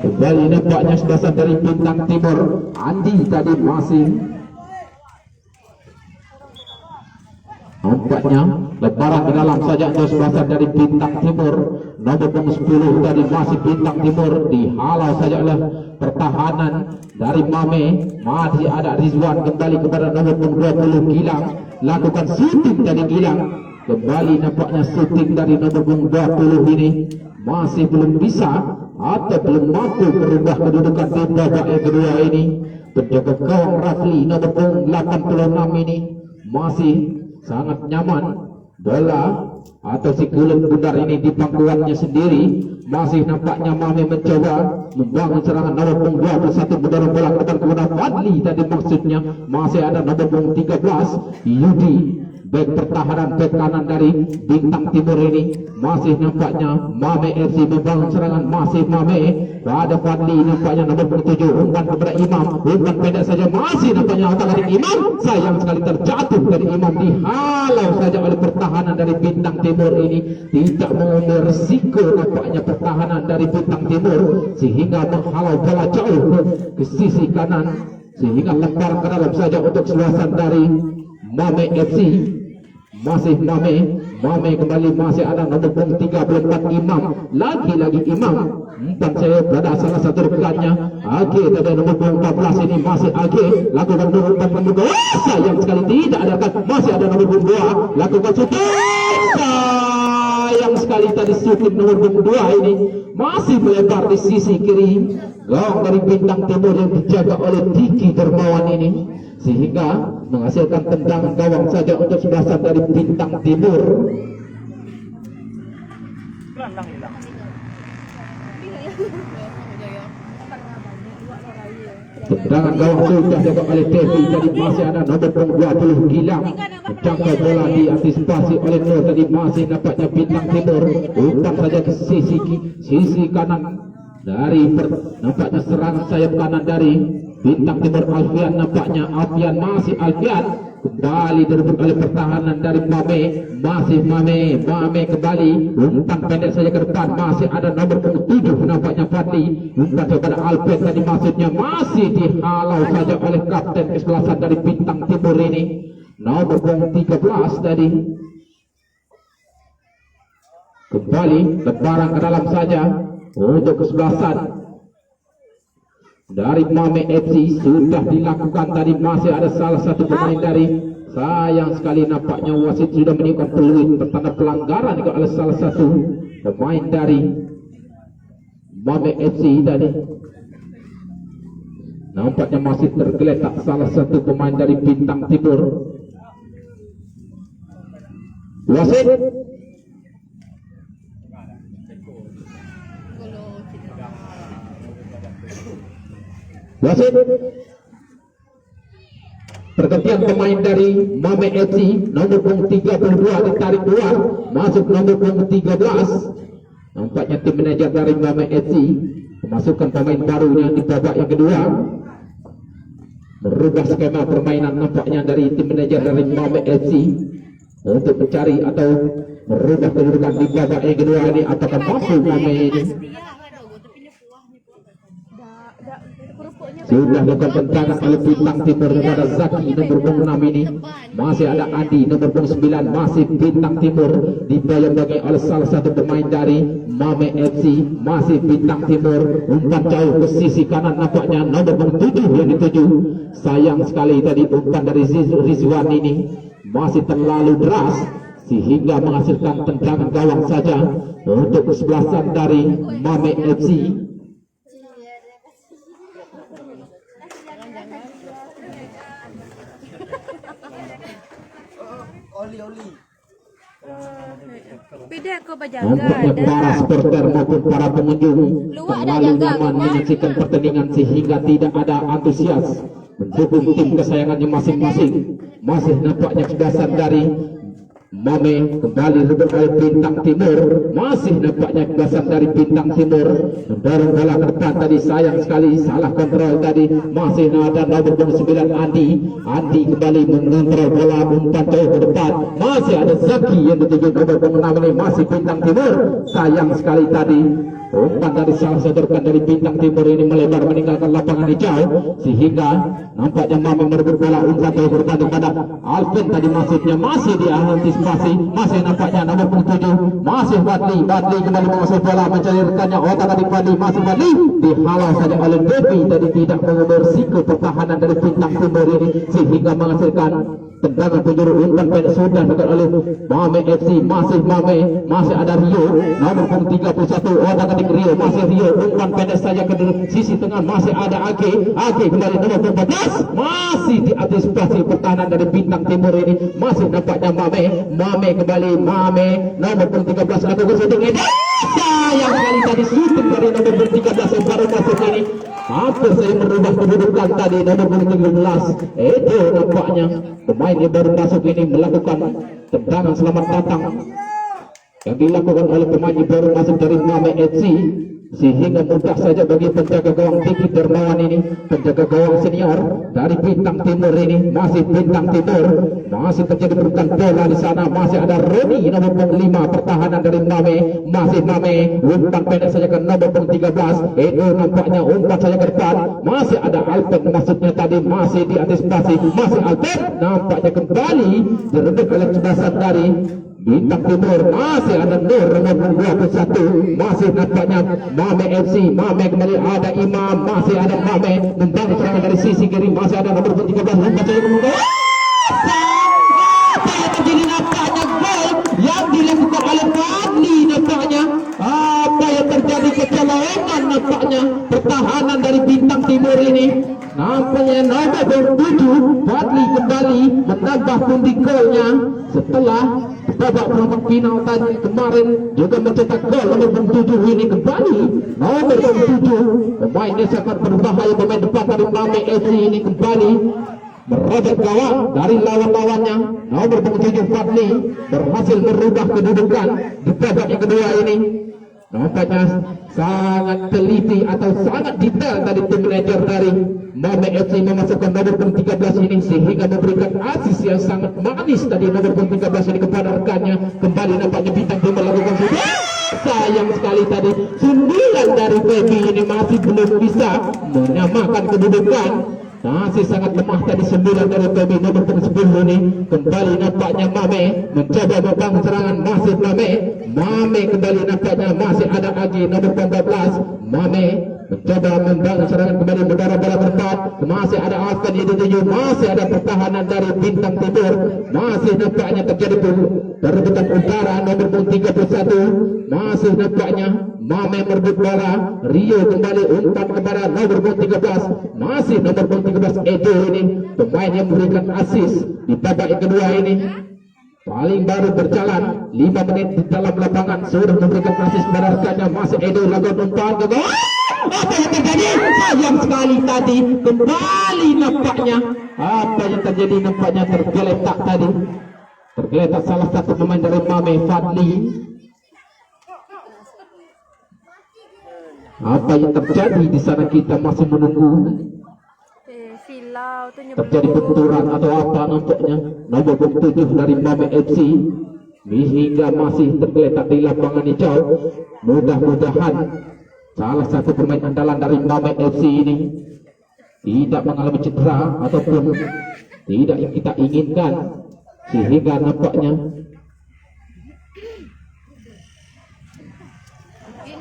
Kembali nampaknya sebasan dari Bintang Timur. Andi tadi masih nampaknya lebaran ke dalam saja untuk sebasan dari Bintang Timur. Nomor punggung 10 tadi masih Bintang Timur, dihalau saja oleh pertahanan dari Mame. Masih ada Rizwan kembali kepada nomor punggung 20 Gilang, lakukan shooting dari Gilang. Kembali nampaknya shooting dari nomor punggung 20 ini masih belum bisa atau belum mampu merubah kedudukan di babak yang kedua ini. Penjaga gawang Rafli nomor punggung 86 ini masih sangat nyaman. Bola atau si kulit bundar ini di pangkuannya sendiri. Masih nampaknya Mame mencoba membangun serangan nomor punggung 21, mendorong bola ke depan kepada Fadli tadi maksudnya. Masih ada nomor punggung 13 Yudi, back pertahanan back kanan dari Bintang Timur ini. Masih nampaknya Mame FC membangun serangan, masih Mame pada Fadli. Nampaknya nomor punggung 7 umpan kepada Imam, umpan pendek saja, masih nampaknya otak dari Imam. Sayang sekali terjatuh dari Imam, dihalau saja oleh pertahanan dari Bintang Timur ini. Tidak mengambil resiko nampaknya pertahanan dari Bintang Timur, sehingga menghalau bola jauh ke sisi kanan, sehingga lempar ke dalam saja untuk seluasan dari Mame FC. Masih Mame kembali, masih ada nomor punggung 34 Imam, lagi-lagi Imam. Umpan saya berada salah satu rekannya Age tadi nomor punggung 14 ini, masih Age lakukan umpan pembuka. Sayang sekali tidak ada kan, masih ada nomor punggung 2 lakukan shooting. Sayang sekali tadi shooting nomor punggung 2 ini masih melebar di sisi kiri gawang dari Bintang Timur yang dijaga oleh Diki Dermawan ini, sehingga menghasilkan tendangan gawang saja untuk sebasan dari Bintang Timur. Tendangan gawang sudah dijaga oleh Devi. Tadi masih ada nomor punggung 20 Gilang menjangkau bola, diantisipasi oleh Nur. Tadi masih nampaknya Bintang Timur umpan saja ke sisi kanan dari nampaknya serangan sayap kanan dari Bintang Timur. Alfian, nampaknya Alfian, masih Alfian kembali direbut oleh pertahanan dari Mame. Masih Mame kembali umpan pendek saja ke depan, masih ada nomor punggung 7 nampaknya Fadli, umpan kepada Alfred tadi maksudnya, masih dihalau saja oleh kapten kesebelasan dari Bintang Timur ini, nomor punggung 13 tadi. Kembali lebaran ke dalam saja untuk kesebelasan dari Mame FC. Sudah dilakukan tadi, masih ada salah satu pemain dari, sayang sekali nampaknya wasit sudah meniupkan peluit bertanda pelanggaran oleh salah satu pemain dari Mame FC tadi. Nampaknya masih tergeletak salah satu pemain dari Bintang Timur. Wasit pergantian pemain dari Mame FC, nomor punggung 32 ditarik keluar, masuk nomor punggung 13. Nampaknya tim manajer dari Mame FC memasukkan pemain barunya di babak yang kedua, merubah skema permainan nampaknya dari tim manajer dari Mame FC untuk mencari atau merubah kedudukan di babak yang kedua ini. Apakah mampu Mame ini? Sudah dilakukan tendangan oleh Bintang Timur kepada Zaki nomor punggung 6 ini. Masih ada Adi nomor punggung 9, masih Bintang Timur dibayang-bayangi oleh salah satu pemain dari Mame FC. Masih Bintang Timur, umpan jauh ke sisi kanan nampaknya nomor punggung 7 yang dituju. Sayang sekali tadi umpan dari Rizwan ini masih terlalu deras sehingga menghasilkan tendangan gawang saja untuk kesebelasan dari Mame FC. Oli. Beda aku berjaga Nampaknya para supporter maupun para pengunjung Luak dah terlalu jaga, nyaman kan? menyaksikan pertandingan sehingga tidak ada antusias mendukung tim kesayangannya masing-masing. Masih nampaknya kebiasaan dari Mame kembali rebut oleh Bintang Timur. Masih nampaknya kebiasaan dari Bintang Timur mendorong bola ke depan tadi, sayang sekali salah kontrol tadi. Masih ada nomor 9 Andi kembali mengontrol bola, umpan jauh ke depan. Masih ada Zaki yang dituju nomor 6 ini, masih Bintang Timur. Sayang sekali tadi umpan dari salah satu rekan dari Bintang Timur ini melebar meninggalkan lapangan hijau, sehingga nampaknya Mame merebut bola, umpan jauh ke depan kepada Alvin tadi, masih diantisipasi. Masih nampaknya nomor 7 masih Badli kembali menguasai bola, mencari rekannya otak adik Badli, masih Badli dihalau saja oleh Devi tadi, tidak mengubur siku pertahanan dari Bintang Timur ini sehingga menghasilkan tendangan penjuru. Umpan pendek sudah dilakukan oleh Mame FC. Masih ada Rio nomor 31 otak adik Rio, masih Rio, umpan pendek saja ke sisi tengah. Masih ada Ake kembali nomor 14, masih diantisipasi pertahanan dari Bintang Timur ini. Masih nampaknya Mame kembali, nomor 13 lakukan shooting ini. Sayang sekali tadi shooting dari nomor 13 yang baru masuk ini hampir saya merubah kedudukan tadi. Nomor 13 itu nampaknya pemain yang baru masuk ini melakukan tendangan selamat datang yang dilakukan oleh pemain yang baru masuk dari Mame FC, sehingga mudah saja bagi penjaga gawang Diki Dermawan ini, penjaga gawang senior dari Bintang Timur ini. Masih Bintang Timur, masih terjadi perebutan bola di sana. Masih ada Roni nomor 5 pertahanan dari Mame, masih Mame, umpan pendek saja ke nomor 13 itu nampaknya umpan saja ke depan. Masih ada Alpen, maksudnya tadi masih diantisipasi. Masih Alpen nampaknya kembali direbut oleh kebebasan dari Bintang Timur. Masih ada Nur nomor 21, masih nampaknya Mame FC. Mame kembali ada Imam, masih ada Mame membangun serangan dari sisi kiri. Masih ada nomor 13 umpan saja ke muka. Apa yang terjadi? Nampaknya gol yang dilakukan oleh Fadli. Nampaknya apa yang terjadi? Kecolongan nampaknya pertahanan dari Bintang Timur ini. Nampaknya nomor 7 Fadli kembali menambah pundi golnya setelah babak perempat final tadi kemarin juga mencetak gol. Nomor 7 ini kembali, nomor 7 pemain yang sangat berbahaya, pemain depan dari Mame FC ini kembali merobek gawang dari lawan-lawannya. Nomor 7 Fadli berhasil merubah kedudukan di babak yang kedua ini. Nampaknya sangat teliti atau sangat detail tadi tim manajer dari Mame FC memasukkan nomor 13 ini, sehingga memberikan asis yang sangat manis tadi nomor 13 ini kepada rekannya. Kembali nampaknya Bintang Timur melakukan sundulan. Sayang sekali tadi sundulan dari Feby ini masih belum bisa menyamakan kedudukan. Masih sangat lemah tadi sundulan dari Feby nomor 10 ini. Kembali nampaknya Mame mencoba membangun serangan. Masih Mame kembali nampaknya masih ada Agi nomor 14. Mame mencoba membangun serangan kembali, mendorong bola berdepan. Masih ada Alvan yang dituju, masih ada pertahanan dari Bintang Timur. Masih nampaknya terjadi perebutan udara nomor 31. Masih nampaknya Mame merebut bola. Rio kembali umpan kepada nomor 13. Masih nomor 13 Edo ini pemain yang memberikan asis di babak yang kedua ini. Paling baru berjalan 5 menit di dalam lapangan sudah memberikan asis pada rekannya. Masih Edo lakukan umpan ke gol. Apa yang terjadi? Sayang sekali tadi kembali nampaknya apa yang terjadi, nampaknya tergeletak tadi, tergeletak salah satu pemain dari Mame, Fadli. Apa yang terjadi di sana kita masih menunggu. Silau tu Terjadi benturan atau apa nampaknya. Nomor 7 dari Mame FC hingga masih tergeletak di lapangan hijau. Mudah-mudahan salah satu pemain andalan dari Mame FC ini tidak mengalami cedera ataupun tidak yang kita inginkan, sehingga nampaknya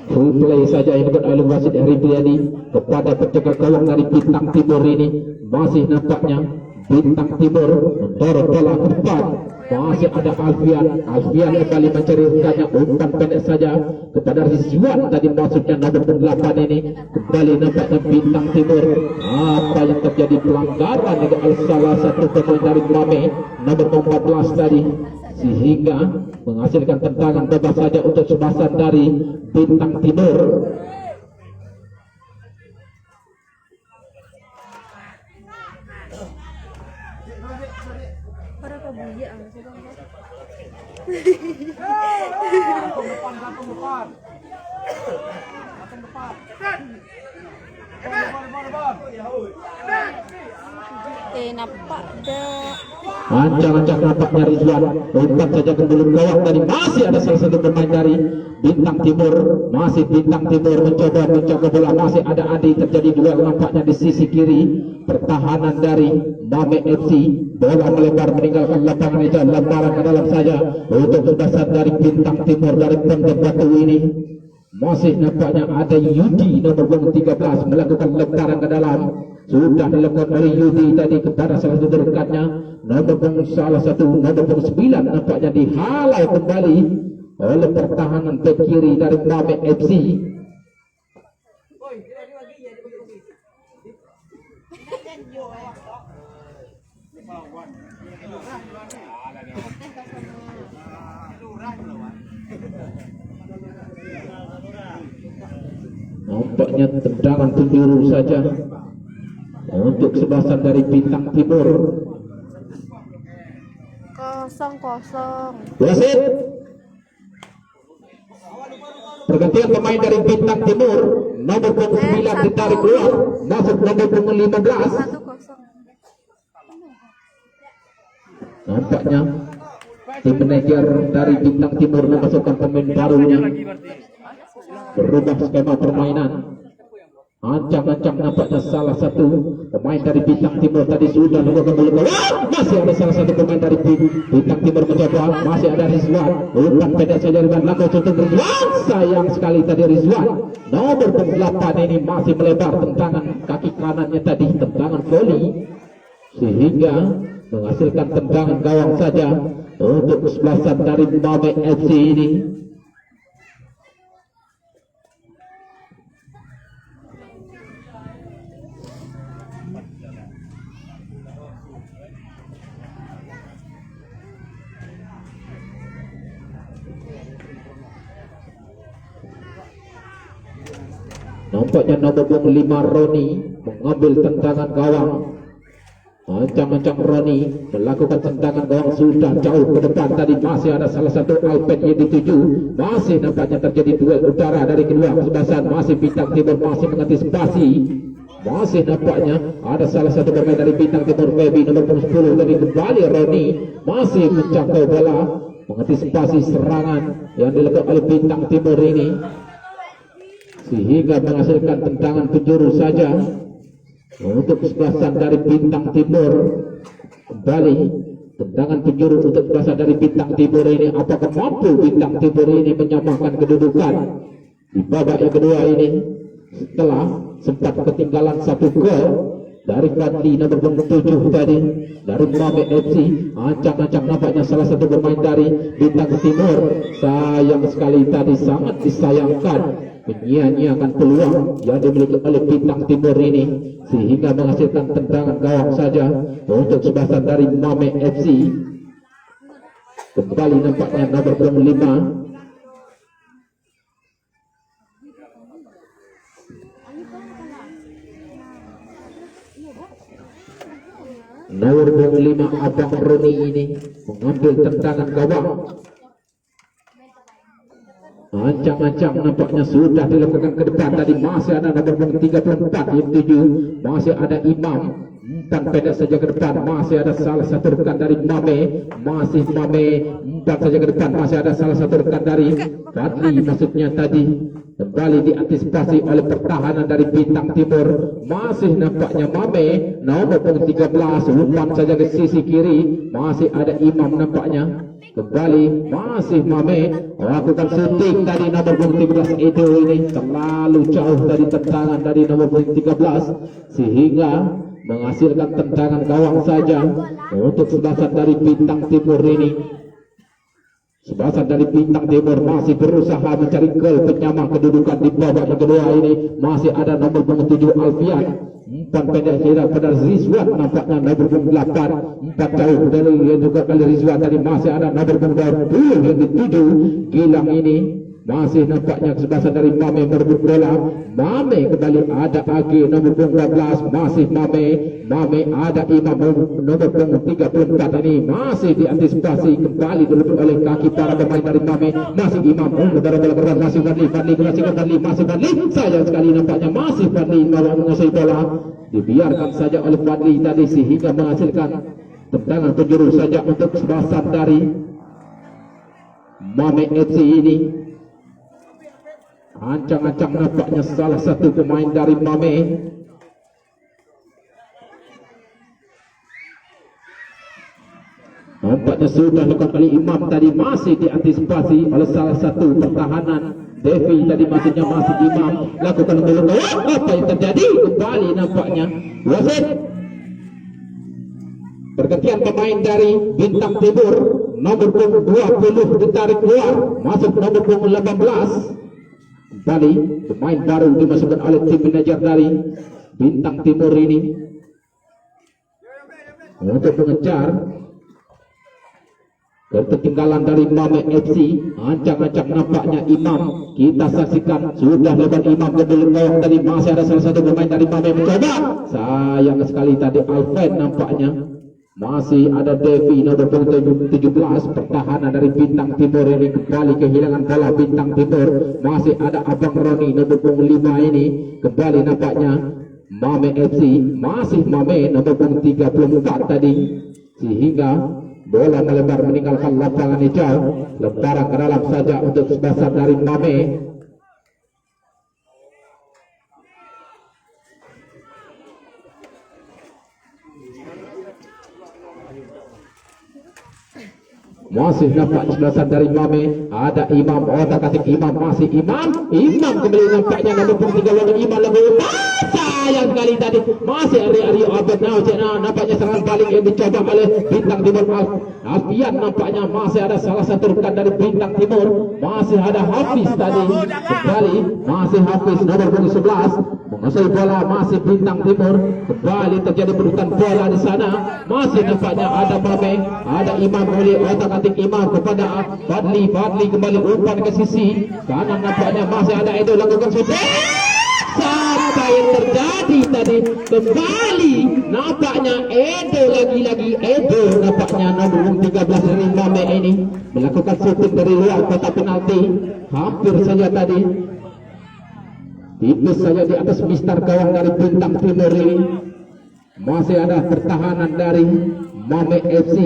full play saja yang dilakukan oleh wasit Heribriadi kepada penjaga gawang dari Bintang Timur ini. Masih nampaknya Bintang Timur mendorong bola ke depan. Masih ada Alfian kembali mencari rekannya, umpan pendek saja kepada Rizwan tadi, maksudnya nomor 8 ini. Kembali nampaknya Bintang Timur. Apa yang terjadi? Pelanggaran dari salah satu pemain dari Mame nomor 14 tadi. sehingga menghasilkan tendangan bebas saja untuk sebasan dari Bintang Timur. Para pabuyak ang nampak dah. Ancang-ancang nampaknya Rizwan, umpan saja ke mulut gawang tadi. Masih ada salah satu pemain dari Bintang Timur. Masih Bintang Timur mencoba bola. Masih ada Adi, terjadi duel nampaknya di sisi kiri. Pertahanan dari Mame FC. Bola melebar meninggalkan lapangan itu. Lemparan ke dalam saja untuk sebasan dari Bintang Timur dari Pondok Batu ini. Masih nampaknya ada Yudi nomor punggung 13 melakukan lemparan ke dalam. Sudah dilakukan oleh Yudi tadi kepada salah satu rekatnya nomor punggung 9 nampaknya dihalau kembali oleh pertahanan bek kiri dari Mame FC. Nampaknya tendangan penjuru saja untuk sebasan dari Bintang Timur. 0-0. Wasit, pergantian pemain dari Bintang Timur nomor punggung 9 ditarik keluar, masuk nomor punggung 15. 1-0. Nampaknya tim manajer dari Bintang Timur memasukkan pemain barunya, berubah skema permainan. Ancang-ancang nampaknya salah satu pemain dari Bintang Timur tadi sudah melakukan bola. Masih ada salah satu pemain dari Bintang Timur mencoba. Masih ada Rizwan, umpan pendek saja dengan lakukan contoh Rizwan. Sayang sekali tadi Rizwan nomor 8 ini masih melebar tendangan kaki kanannya tadi, tendangan volley, sehingga menghasilkan tendangan gawang saja untuk kesebelasan dari Mame FC ini. Nampaknya nomor punggung 5 Roni mengambil tendangan gawang. Ancang-ancang Roni melakukan tendangan gawang sudah jauh ke depan tadi. Masih ada salah satu iPad yang dituju. Masih nampaknya terjadi duel udara dari kedua sebasan. Masih Bintang Timur masih mengantisipasi. Masih nampaknya ada salah satu pemain dari Bintang Timur, Febi nomor 10 dari kembali Roni masih menjangkau bola, mengantisipasi serangan yang dilakukan oleh Bintang Timur ini, sehingga menghasilkan tendangan penjuru saja untuk kesebelasan dari Bintang Timur. Kembali tendangan penjuru untuk kesebelasan dari Bintang Timur ini. Apakah mampu Bintang Timur ini menyamakan kedudukan di babak yang kedua ini setelah sempat ketinggalan 1 gol dari Fadli nomor 7 tadi dari Mame FC. Ancang-ancang nampaknya salah satu pemain dari Bintang Timur. Sayang sekali tadi, sangat disayangkan menyia-nyiakan peluang yang dimiliki oleh Bintang Timur ini, sehingga menghasilkan tendangan gawang saja untuk sebasan dari Mame FC. Kembali nampaknya nomor 5 nomor 5 Abang Roni ini mengambil tendangan gawang. Ancang-ancang nampaknya sudah dilakukan ke depan tadi. Masih ada nomor 34 yang tuju. Masih ada Imam, umpan pendek saja ke depan. Masih ada salah satu rekan dari Mame. Masih Mame, umpan saja ke depan. Masih ada salah satu rekan dari Fadli maksudnya tadi. Kembali diantisipasi oleh pertahanan dari Bintang Timur. Masih nampaknya Mame nomor 13, umpan saja ke sisi kiri. Masih ada Imam nampaknya. Kembali masih Mame melakukan shooting tadi nomor 13 itu ini terlalu jauh dari tendangan dari nomor 13, sehingga menghasilkan tendangan gawang saja untuk sebasan dari Bintang Timur ini. Sebasan dari Bintang Timur masih berusaha mencari gol penyama kedudukan di babak kedua ini. Masih ada nomor 7 Alfian, umpan pendek kira pada Rizwan, nampaknya nomor punggung 8 4 jauh dari yang juga oleh Rizwan tadi. Masih ada nomor punggung 20 yang dituju Gilang ini. Masih nampaknya kesebelasan dari Mame merebut bola. Mame kembali, ada Agi nomor punggung 12. Masih Mame ada Imam nomor punggung 34 ini. Masih diantisipasi kembali direbut oleh kaki para pemain dari Mame. Masih Imam bola bergerak, masih Fadli, masih Fadli. Sayang sekali nampaknya masih Fadli menguasai bola. Dibiarkan saja oleh Fadli tadi sehingga menghasilkan tendangan penjuru saja untuk kesebelasan dari Mame FC ini. Ancang-ancang nampaknya salah satu pemain dari Mame. Nampaknya sudah dilakukan oleh Imam tadi, masih diantisipasi oleh salah satu pertahanan Devi tadi, maksudnya masih Imam lakukan belum. Apa yang terjadi? Kembali nampaknya wasit. Pergantian pemain dari Bintang Timur, nomor punggung 20 ditarik keluar, masuk nomor punggung 18. Kembali pemain baru dimasukkan oleh tim manajer dari Bintang Timur ini untuk mengejar ketertinggalan dari Mame FC. Ancang-ancang nampaknya Imam, kita saksikan sudah lebar Imam ke belakang gawang tadi. Masih ada salah satu pemain dari Mame mencoba, sayang sekali tadi Alfred nampaknya. Masih ada Devi nomor punggung 17 pertahanan dari Bintang Timur ini, kembali kehilangan bola Bintang Timur. Masih ada Abang Roni nomor punggung 5 ini, kembali nampaknya Mame FC. Masih Mame nomor punggung 34 tadi, sehingga bola melebar meninggalkan lapangan hijau. Lebaran ke dalam saja untuk kesebelasan dari Mame. Masih nampak kesebelasan dari Mame. Ada Imam, otak atik Imam, masih Imam kembali nampaknya nomor punggung 3 Imam lagi. Sayang sekali tadi masih Aryo Abed. Nampaknya serangan balik yang dicoba oleh Bintang Timur. Alfian nampaknya masih ada salah satu rekan dari Bintang Timur. Masih ada Hafiz tadi, kembali masih Hafiz nomor punggung 11 menguasai bola. Masih Bintang Timur, kembali terjadi perebutan bola di sana. Masih nampaknya ada Mame, ada Imam oleh otak atik Imam kepada Fadli kembali umpan ke sisi kanan. Nampaknya masih ada Edo lakukan sudah. Apa yang terjadi tadi? Kembali nampaknya Edo lagi-lagi Edo nampaknya nomor 13 dari Mame ini melakukan shooting dari luar kotak penalti. Hampir saja tadi tipis saja di atas mistar gawang dari Bintang Timur ini. Masih ada pertahanan dari Mame FC.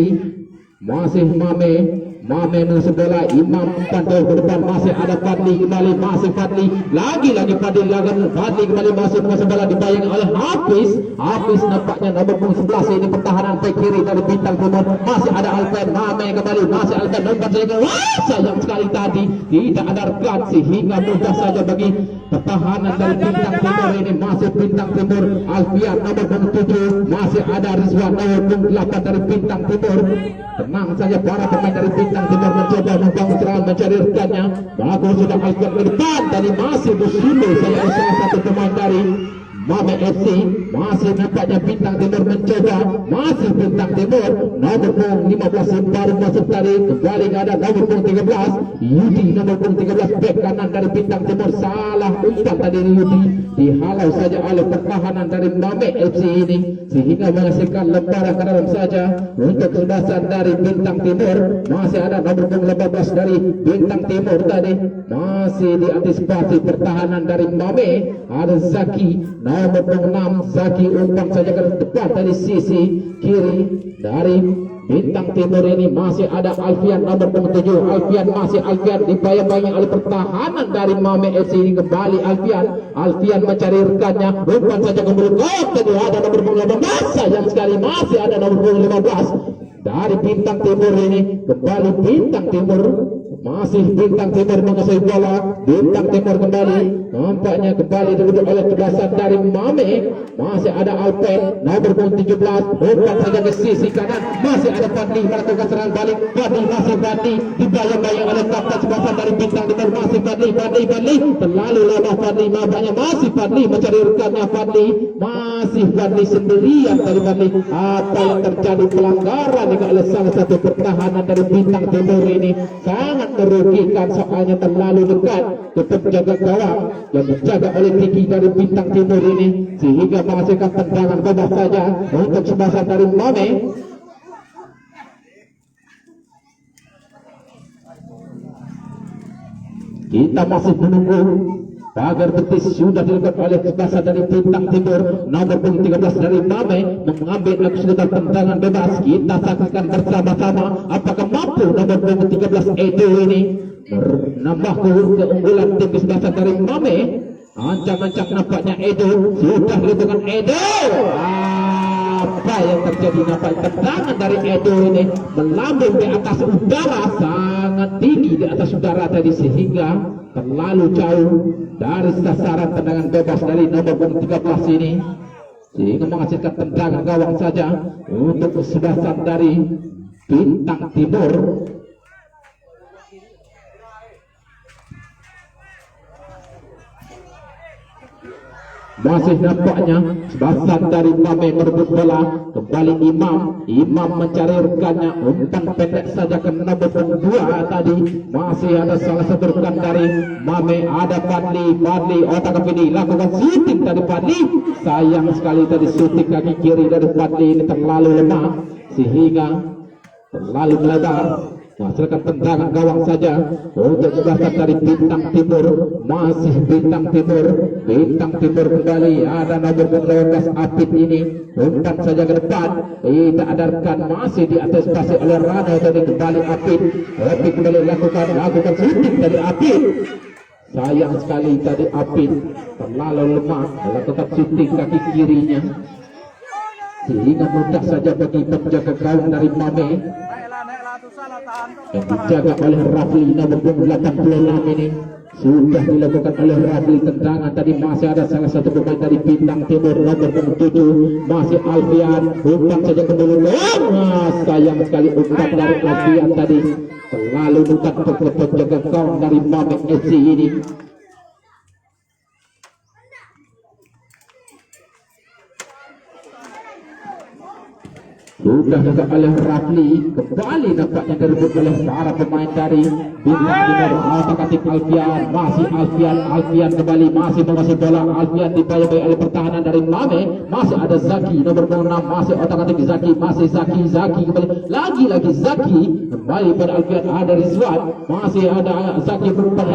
Masih Mame mengusung bola. Imam pantul ke depan, masih ada Fadli kembali, masih Fadli lagi-lagi Fadli kembali masuk bola dibayang oleh Hafiz nampaknya nomor punggung 11 ini pertahanan back kiri dari Bintang Timur. Masih ada Alfred, Mame kembali, masih Alfred nomor saja. Sayang sekali tadi tidak ada rekan sehingga mudah saja bagi pertahanan dari Bintang Timur ini. Masih Bintang Timur, Alfian nomor punggung 7, masih ada Rizwan nomor punggung 8 dari Bintang Timur. Tenang saja para pemain dari Bintang Timur mencoba membangun serangan mencari rekannya. Bagus sudah Alfian ke depan tadi, masih Busino saya salah satu pemain dari Mame FC. Masih nampaknya Bintang Timur mencoba, masih Bintang Timur nomor punggung 15 baru masuk tadi, kembali ada nomor punggung 13 Yudi nomor punggung 13 bek kanan dari Bintang Timur. Salah umpan tadi Yudi, dihalau saja oleh pertahanan dari Mame FC ini sehingga menghasilkan lebaran ke dalam saja untuk kesebelasan dari Bintang Timur. Masih ada nomor punggung 18 dari Bintang Timur tadi, masih diantisipasi pertahanan dari Mame. Ada Zaki nomor punggung 6, Zaki umpan saja ke depan dari sisi kiri dari Bintang Timur ini. Masih ada Alfian nomor punggung 7, Alfian dibayang-bayang oleh pertahanan dari Mame FC ini. Kembali Alfian mencari rekannya, umpan saja ke mulut gol tadi, ada nomor punggung 15. Sayang sekali masih ada nomor punggung 15 dari Bintang Timur ini. Kembali Bintang Timur masih Bintang Timur menguasai bola. Bintang Timur kembali, nampaknya kembali direbut oleh kebasan dari Mame. Masih ada Alpen nomor 17, umpan saja ke sisi kanan. Masih ada Fadli melakukan serangan balik. Fadli masih Fadli dibayang-bayang oleh kapten kebasan dari Bintang Timur. Masih Fadli terlalu lama Fadli, nampaknya masih Fadli mencari rekannya. Fadli masih Fadli sendirian dari Fadli. Apa yang terjadi, pelanggaran yang oleh salah satu pertahanan dari Bintang Timur ini sangat merugikan, soalnya terlalu dekat ke penjaga gawang yang dijaga oleh tinggi dari Bintang Timur ini, sehingga menghasilkan tendangan bebas saja untuk sebasan dari Mame. Kita masih menunggu. Pagar betis sudah dilakukan oleh kebasan dari Bintang Timur. Nomor 13 dari Mame mengambil kesulitan tendangan bebas. Kita saksikan bersama-sama apakah mampu nomor 13 Edo ini menambah keunggulan tim kebasan dari Mame. Ancang-ancang nampaknya Edo sudah dilakukan Edo. Apa yang terjadi, nampak tendangan dari Edo ini melambung di atas udara, sangat tinggi di atas udara tadi, sehingga terlalu jauh dari sasaran tendangan bebas dari nomor 13 ini, sehingga menghasilkan tendangan gawang saja untuk kesebasan dari Bintang Timur. Masih nampaknya sebasan dari Mame merebut bola. Kembali Imam mencari rekannya, umpan pendek saja ke nomor 2 tadi. Masih ada salah satu rekan dari Mame, ada Fadli otak ini lakukan shooting tadi Fadli. Sayang sekali tadi shooting kaki kiri dari Fadli ini terlalu lemah sehingga terlalu melebar. Menghasilkan tendangan gawang saja untuk kebasan dari Bintang Timur. Masih Bintang Timur kembali, ada nomor 12 Apit ini, umpan saja ke depan, tidak ada rekan, masih diantisipasi oleh Rano. Jadi kembali Apit kembali lakukan shooting dari Apit. Sayang sekali tadi Apit terlalu lemah melakukan shooting kaki kirinya, sehingga mudah saja bagi penjaga gawang dari Mame yang dijaga oleh Rafli nomor 86 ini. Sudah dilakukan oleh Rafli tendangan tadi. Masih ada salah satu pemain dari Bintang Timur nomor 7, masih Alfian, umpan saja ke mulut. Sayang sekali umpan dari Alfian tadi terlalu dekat untuk penjaga gawang dari Mame FC ini. Sudah juga oleh Rafli, kembali nampaknya direbut oleh para pemain dari Bintang Timur. Otak-atik Alfian, masih Alfian kembali, masih menguasai bola. Alfian dibayang-bayang oleh pertahanan dari Mame. Masih ada Zaki nomor 6, masih otak-atik Zaki, masih Zaki kembali, lagi Zaki kembali pada Alfian. Ada Rizwan, masih ada Zaki berumpan.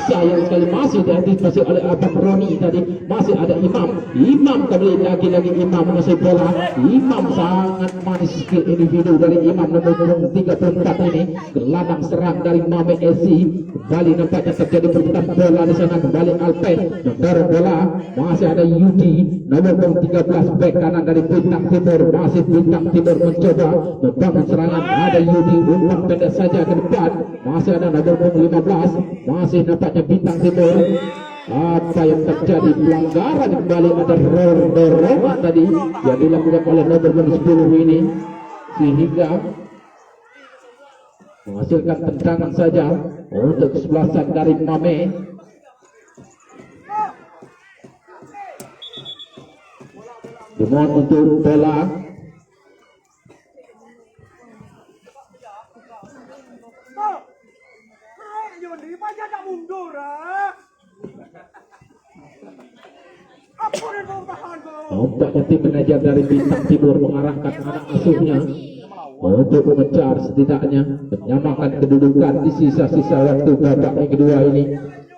Sayang sekali masih diantisipasi oleh Abang Roni tadi. Masih ada Imam kembali, lagi Imam menguasai bola. Imam sangat manis skill individu dari Imam nomor 34 ini. Gelandang serang dari Mame SC. Kembali nampaknya terjadi perebutan bola di sana. Kembali Alpen mendorong bola. Masih ada Yudi nomor 13 bek kanan dari Bintang Timur. Masih Bintang Timur mencoba membangun serangan. Ada Yudi, umpan pendek saja ke depan. Masih ada nomor 15. Masih nampaknya Bintang Timur. Apa yang terjadi, pelanggaran kembali, ada dorongan tadi yang dilakukan oleh nomor 10 ini, sehingga menghasilkan tendangan saja untuk kesebelasan dari Mame. Dimohon untuk bola. Nampaknya tim manajer dari Bintang Timur mengarahkan anak asuhnya untuk mengejar, setidaknya menyamakan kedudukan di sisa-sisa waktu babak yang kedua ini.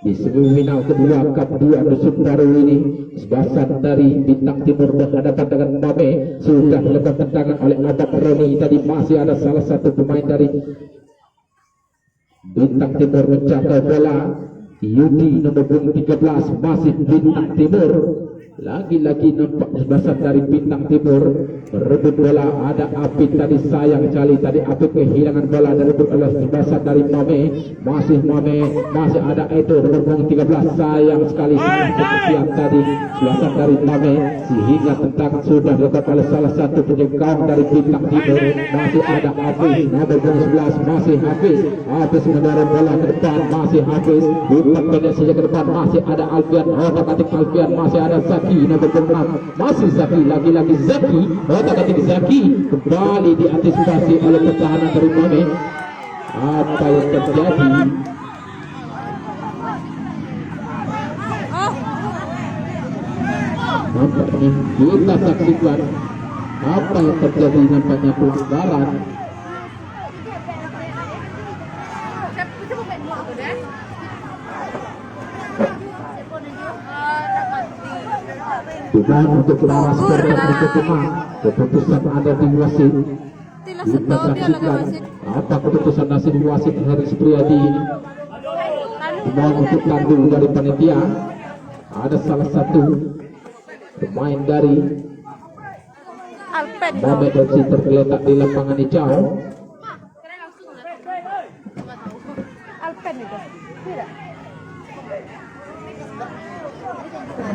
Di semifinal kedua Cup 2 Dusun Baru ini, sebasan dari Bintang Timur berhadapan dengan Mame. Sudah dilakukan tendangan oleh Abang Roni tadi. Masih ada salah satu pemain dari Bintang Timur mencapai bola. Yudi nomor 13, masih Bintang Timur. Lagi-lagi nampak kesebelasan dari Bintang Timur merebut bola. Ada Apit tadi, sayang sekali tadi Apit kehilangan bola dari kesebelasan dari Mame. Masih ada Edo nomor punggung 13, sayang sekali kemudian tadi kesebelasan dari Mame sehingga tentangan sudah dilakukan oleh salah satu penjengkau dari Bintang Timur. Masih ada Hafiz nomor punggung 11, masih Hafiz mendorong bola ke depan, masih Hafiz bukan pendek saja ke depan, masih ada Alfian, otak-atik Alfian, masih ada Zaki nomor 6, masih Zaki, lagi-lagi Zaki, otak-atik Zaki kembali diantisipasi oleh pertahanan dari Mame. Apa yang terjadi? Nampaknya kita saksikan apa yang terjadi, nampaknya pelanggaran. Bukan untuk laras supporter berkembang, keputusan ada di wasit. Kita saksikan apa keputusan nasib wasit Heri Supriyadi ini. Mohon untuk tandu dari panitia. Ada salah satu pemain dari Mame FC tergeletak di lapangan hijau. Alpen itu tidak.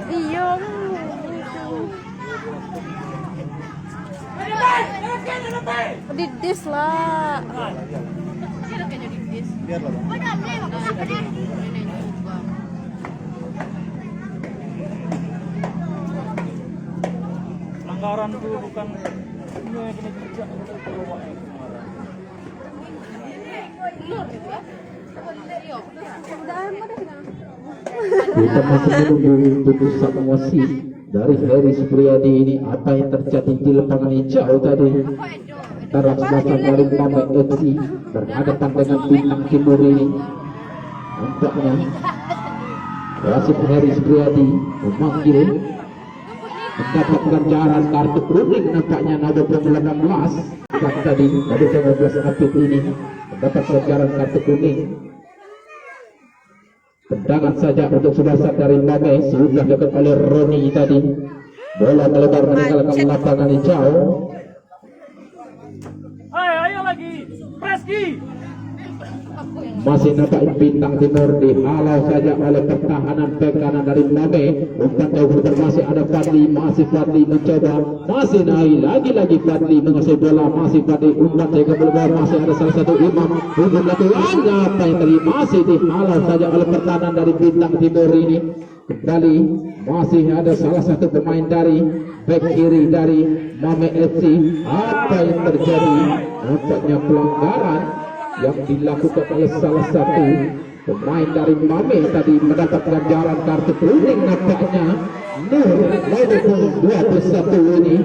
Iya. Didis lah. Biar lah bang. Pelanggaran itu bukan ini kena jejak Kita masih menunggu putusan wasit dari Heri Supriyadi ini. Apa yang terjadi di lapangan hijau tadi antara kesebelasan dari Mame FC berhadapan dengan Bintang Timur ini. Nampaknya wasit Heri Supriyadi memanggil mendapat ganjaran kartu kuning, nampaknya nomor 18 kan tadi nomor 15 Apit ini mendapat ganjaran kartu kuning. Tendangan saja untuk kesebelasan dari Mame sudah dilakukan oleh Roni tadi. Bola melebar meninggalkan lapangan hijau. Ayo lagi, Preski. Masih nampak Bintang Timur dihalau saja oleh pertahanan bek kanan dari Mame. Umpan jauh masih ada Fadli, masih Fadli mencoba, masih naik lagi-lagi Fadli menguasai bola, masih Fadli umpan jaga bola, masih ada salah satu Imam umpan lakukannya apa yang tadi masih dihalau saja oleh pertahanan dari Bintang Timur ini. Kembali masih ada salah satu pemain dari bek kiri dari Mame FC. Apa yang terjadi? Nampaknya pelanggaran yang dilakukan oleh salah satu pemain dari Mame tadi mendapat ganjaran kartu kuning. Nampaknya Nur nomor 21 ini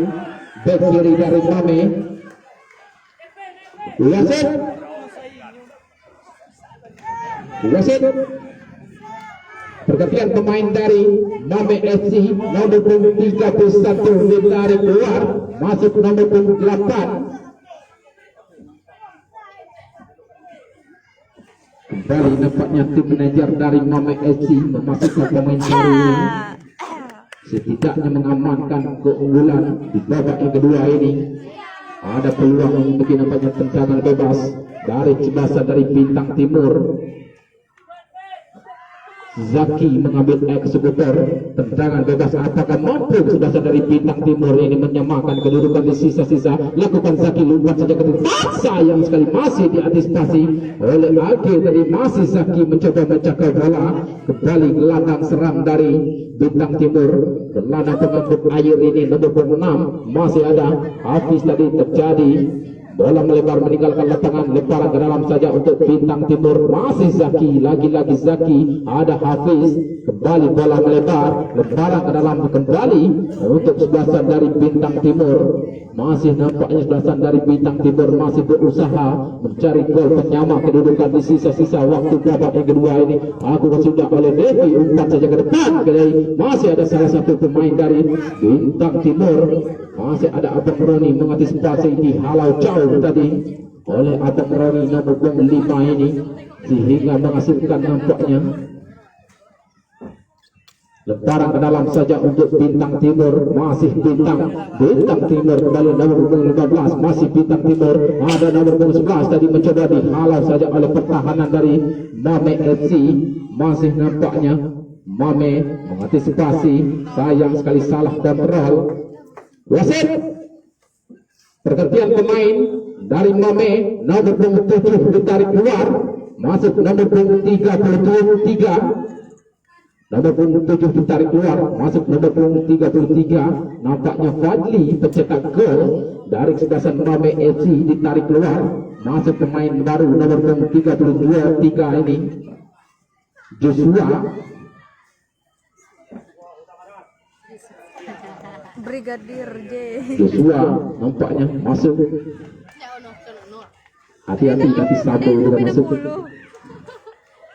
bek kiri dari Mame. Wasit pergantian pemain dari Mame FC nomor 31 ditarik keluar, masuk nomor 8. Kembali nampaknya tim manajer dari Mame FC memasukkan pemain baru ini, setidaknya mengamankan keunggulan di babak yang kedua ini. Ada peluang untuk nampaknya tendangan bebas dari kesebelasan dari Bintang Timur. Zaki mengambil eksekutor tendangan bebas. Apakah mampu kesebelasan dari Bintang Timur ini menyamakan kedudukan di sisa-sisa? Lakukan Zaki lompat saja ke depan, sayang sekali masih diantisipasi oleh Age tadi. Masih Zaki mencoba menjaga bola. Kembali gelandang serang dari Bintang Timur, gelandang pengangkut air ini nomor 6, masih ada Hafiz tadi. Terjadi bola melebar meninggalkan lapangan, lemparan ke dalam saja untuk Bintang Timur. Masih Zaki, lagi-lagi Zaki, ada Hafiz. Kembali bola melebar, lemparan ke dalam kembali untuk kesebelasan dari Bintang Timur. Masih nampaknya kesebelasan dari Bintang Timur masih berusaha mencari gol penyama kedudukan di sisa-sisa waktu babak yang kedua ini. Aku sudah oleh Devi, umpan saja ke depan. Masih ada salah satu pemain dari Bintang Timur. Masih ada Abang Roni mengantisipasi, dihalau jauh tadi oleh Abang Roni nomor 5 ini, sehingga menghasilkan nampaknya Lemparan ke dalam saja untuk Bintang Timur, masih Bintang Timur kembali nomor punggung 15, masih Bintang Timur, ada nomor punggung 11 tadi mencoba dihalau saja oleh pertahanan dari Mame FC. Masih nampaknya Mame mengantisipasi, sayang sekali salah kontrol. Wasit pergantian pemain dari Mame, nomor punggung 7 ditarik keluar, masuk nomor punggung 33. Nomor punggung 7 ditarik keluar, masuk nomor punggung 33. Nampaknya Fadli pencetak gol dari kesebelasan Mame FC ditarik keluar, masuk pemain baru nomor punggung 33 ini Joshua. Brigadir J. Joshua nampaknya masuk. Hati-hati nanti Sabo juga masuk.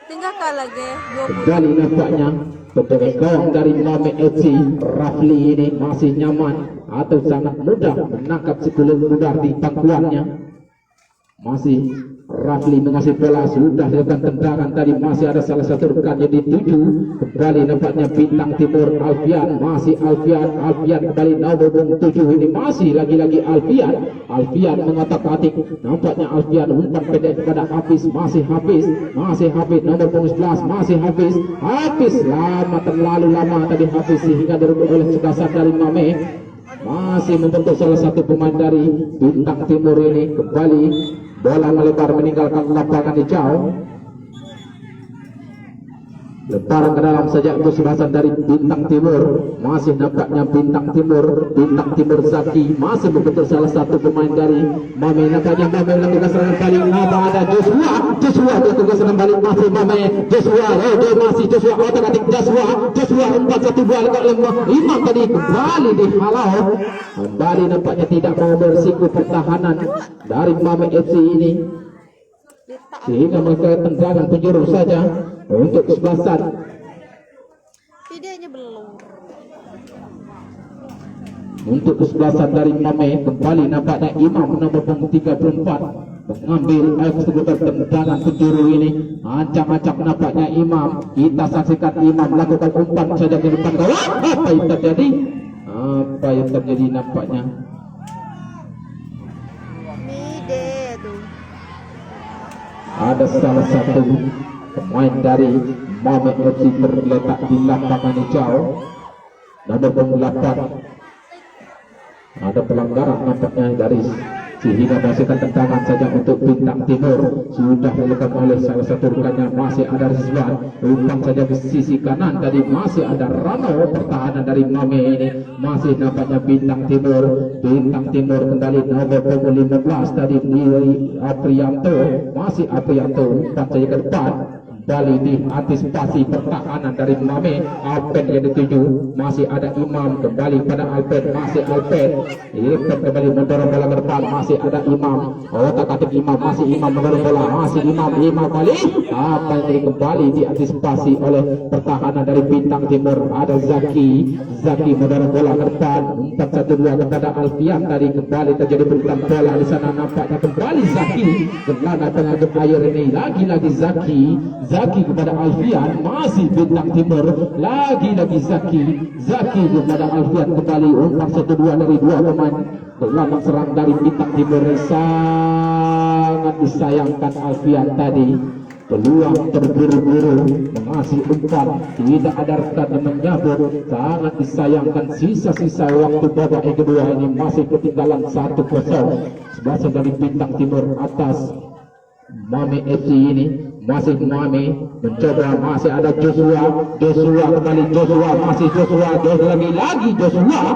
Tinggal kalah lagi 20. Kembali nampaknya penjaga gawang dari Mame FC Rafli ini masih nyaman atau sangat mudah menangkap si kulit udar di pangkuannya. Masih Rafli mengasih bola, sudah dilakukan tendangan tadi, masih ada salah satu rekannya dituju. Kembali nampaknya Bintang Timur Alfian, masih Alfian kembali nomor punggung 7 ini masih lagi-lagi Alfian mengotak-atik. Nampaknya Alfian umpan pendek kepada Hafiz, masih Hafiz nomor punggung 11, masih Hafiz lama, terlalu lama tadi Hafiz sehingga direbut oleh cekasan dari Mame. Masih membentuk salah satu pemain dari Bintang Timur ini. Kembali bola melebar meninggalkan lapangan hijau. Lemparan ke dalam saja untuk sebasan dari Bintang Timur. Masih nampaknya Bintang Timur Zaki masih membentuk salah satu pemain dari Mame. Nampaknya Mame melakukan serangan balik. Apa ada Joshua melakukan serangan balik, masih Mame. Joshua otak-atik Joshua 4-1 balik lemah. Imam tadi kembali dihalau. Kembali nampaknya tidak mau bersiku pertahanan dari Mame FC ini, sehingga melakukan tendangan penjuru saja untuk kesebelasan. Videonya belum. Untuk kesebelasan dari Mame, kembali nampaknya Imam nomor punggung 34 mengambil eksekutor tendangan penjuru ini. Ancam-ancam nampaknya Imam. Kita saksikan Imam melakukan umpan saja ke depan gawang. Apa yang terjadi nampaknya? Mide tuh. Ada salah satu pemain dari Mame FC terletak di lapangan hijau nomor punggung 8. Ada pelanggaran nampaknya dari, sehingga menghasilkan tendangan saja untuk Bintang Timur. Sudah dilakukan oleh salah satu rekannya, masih ada Rizwan. Umpan saja ke sisi kanan tadi, masih ada Rano. Pertahanan dari Mame ini masih nampaknya Bintang Timur kembali nomor punggung 15 tadi di Aprianto, masih Aprianto. Umpan saja ke depan, kembali diantisipasi pertahanan dari Mame. Alpen yang dituju, masih ada Imam, kembali pada Alpen, masih Alpen. Alpen kembali mendorong bola ke depan, masih ada Imam. Otak-atik Imam, masih Imam mendorong bola, masih Imam balik. Apa yang kembali diantisipasi oleh pertahanan dari Bintang Timur. Ada Zaki mendorong bola ke depan, 4-1-2 kepada Alfian tadi. Kembali terjadi pergerakan bola di sana, nampaknya kembali Zaki gelana pengaduk air ini, lagi-lagi Zaki kepada Alfian, masih Bintang Timur, lagi-lagi Zaki kepada Alfian. Kembali umpan 1-2 dari dua pemain. Gelandang serang dari Bintang Timur, sangat disayangkan Alfian tadi. Peluang terburu-buru mengasih umpan, tidak ada rekan yang menyambut. Sangat disayangkan sisa-sisa waktu babak yang kedua ini masih ketinggalan 1-0. Sebelasan dari Bintang Timur atas Mame FC ini. Masih Mame mencoba, masih ada Joshua kembali, masih Joshua.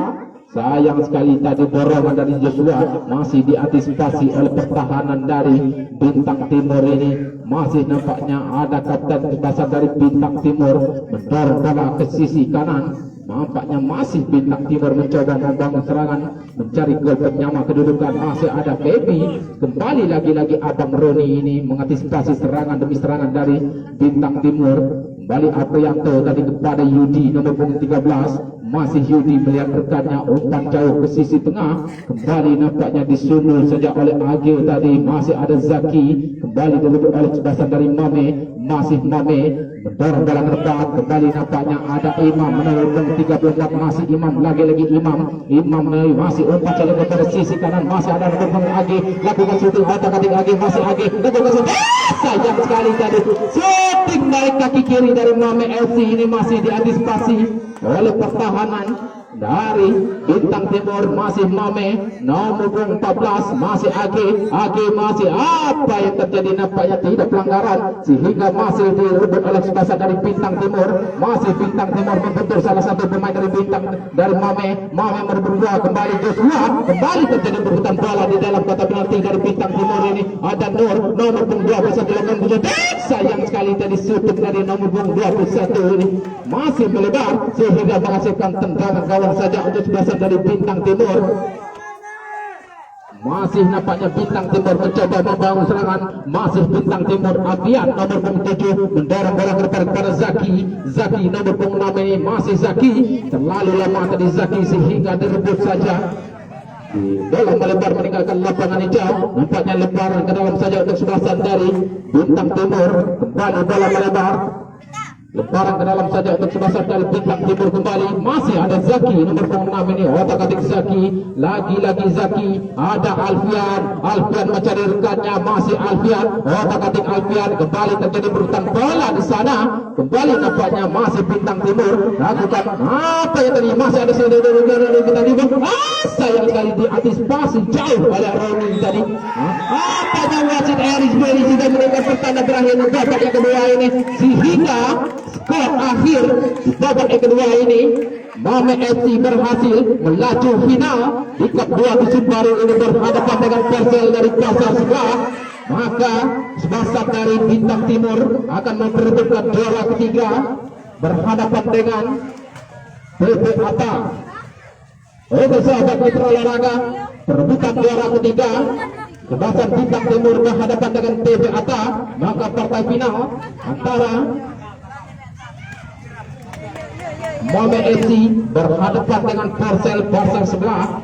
Sayang sekali tadi dorongan dari Joshua masih diantisipasi oleh pertahanan dari Bintang Timur ini. Masih nampaknya ada kapten kesebelasan dari Bintang Timur mendorong bola ke sisi kanan. Nampaknya masih Bintang Timur mencoba membangun serangan, mencari gol penyama kedudukan. Masih ada Baby, kembali lagi-lagi Abang Roni ini mengantisipasi serangan demi serangan dari Bintang Timur. Kembali Aprianto tadi kepada Yudi nomor punggung 13. Masih Yudi melihat rekannya, umpan jauh ke sisi tengah. Kembali nampaknya disunul saja oleh Agil tadi. Masih ada Zaki, kembali direbut oleh kesebelasan dari Mame. Masih Mame mendorong bola ke depan. Kembali nampaknya ada Imam menurunkan 34, masih Imam, lagi-lagi Imam masih umpan saling ke sisi kanan, masih ada nomor Agi, lakukan shooting otak-atik Agi, masih Agi, lakukan shooting. Sayang sekali tadi shooting naik kaki kiri dari Mame FC, ini masih diantisipasi oleh pertahanan dari Bintang Timur. Masih Mame nomor 14, masih Agi masih apa yang terjadi, nampaknya tidak pelanggaran sehingga masih direbut oleh sebasan dari Bintang Timur. Masih Bintang Timur membentur salah satu pemain dari Bintang dari Mame merebut bola, kembali Joshua, kembali terjadi perebutan bola di dalam kotak penalti dari Bintang Timur. Ini ada Nur nomor 2 bisa dilakukan bujuk. Sayang sekali tadi shooting dari nomor 21 ini masih melebar sehingga menghasilkan tendangan gawang saja untuk sebasan dari Bintang Timur. Masih nampaknya Bintang Timur mencoba membangun serangan. Masih Bintang Timur, Afian nomor 7 mendorong bola ke depan kepada Zaki nomor 6 ini, masih Zaki, terlalu lama tadi Zaki sehingga direbut saja. Bola melebar meninggalkan lapangan hijau, nampaknya lebaran ke dalam saja untuk sebasan dari Bintang Timur. Kembali bola melebar, lebaran ke dalam saja untuk sebasan dari Bintang Timur. Kembali masih ada Zaki nomor 6 ini, otak-atik Zaki, lagi-lagi Zaki, ada Alfian mencari rekannya, masih Alfian, otak-atik Alfian, kembali terjadi perebutan bola di sana. Kembali nampaknya masih Bintang Timur lakukan apa yang tadi, masih ada Bintang Timur. Sayang sekali diantisipasi jauh oleh Roni tadi. Apanya wasit Eris Beri sudah memberikan pertanda terakhir di babak yang kedua ini, sehingga skor akhir di babak yang kedua ini Mame FC berhasil melaju final di Cup 2 musim baru ini berhadapan dengan Persel dari Pasar Sebelah. Maka sebasan dari Bintang Timur akan memperebutkan juara ketiga berhadapan dengan TP Ata. Oke sahabat mitra olahraga, perebutan juara ketiga sebasan Bintang Timur berhadapan dengan TP Ata. Maka partai final antara Mame FC berhadapan dengan Persel Sebelah.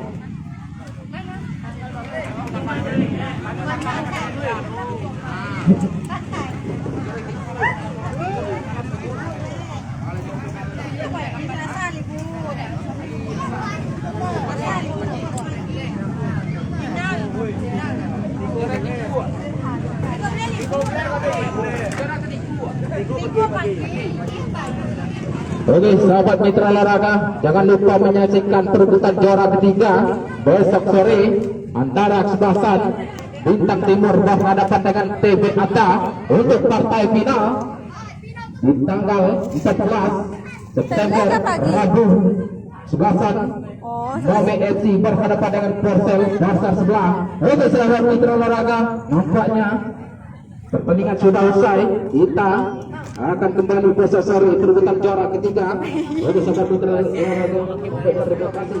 Oke sahabat mitra olahraga, jangan lupa menyaksikan perebutan juara ketiga besok sore antara sebasan Bintang Timur berhadapan dengan TB Ata untuk partai final di tanggal 14 September Rabu. Sebasan Mame FC berhadapan dengan Persel Sebelah. Oke sahabat mitra olahraga, nampaknya pertandingan sudah usai. Kita akan kembali besok sore perebutan juara ketiga. Oke sahabat mitra olahraga, terima kasih.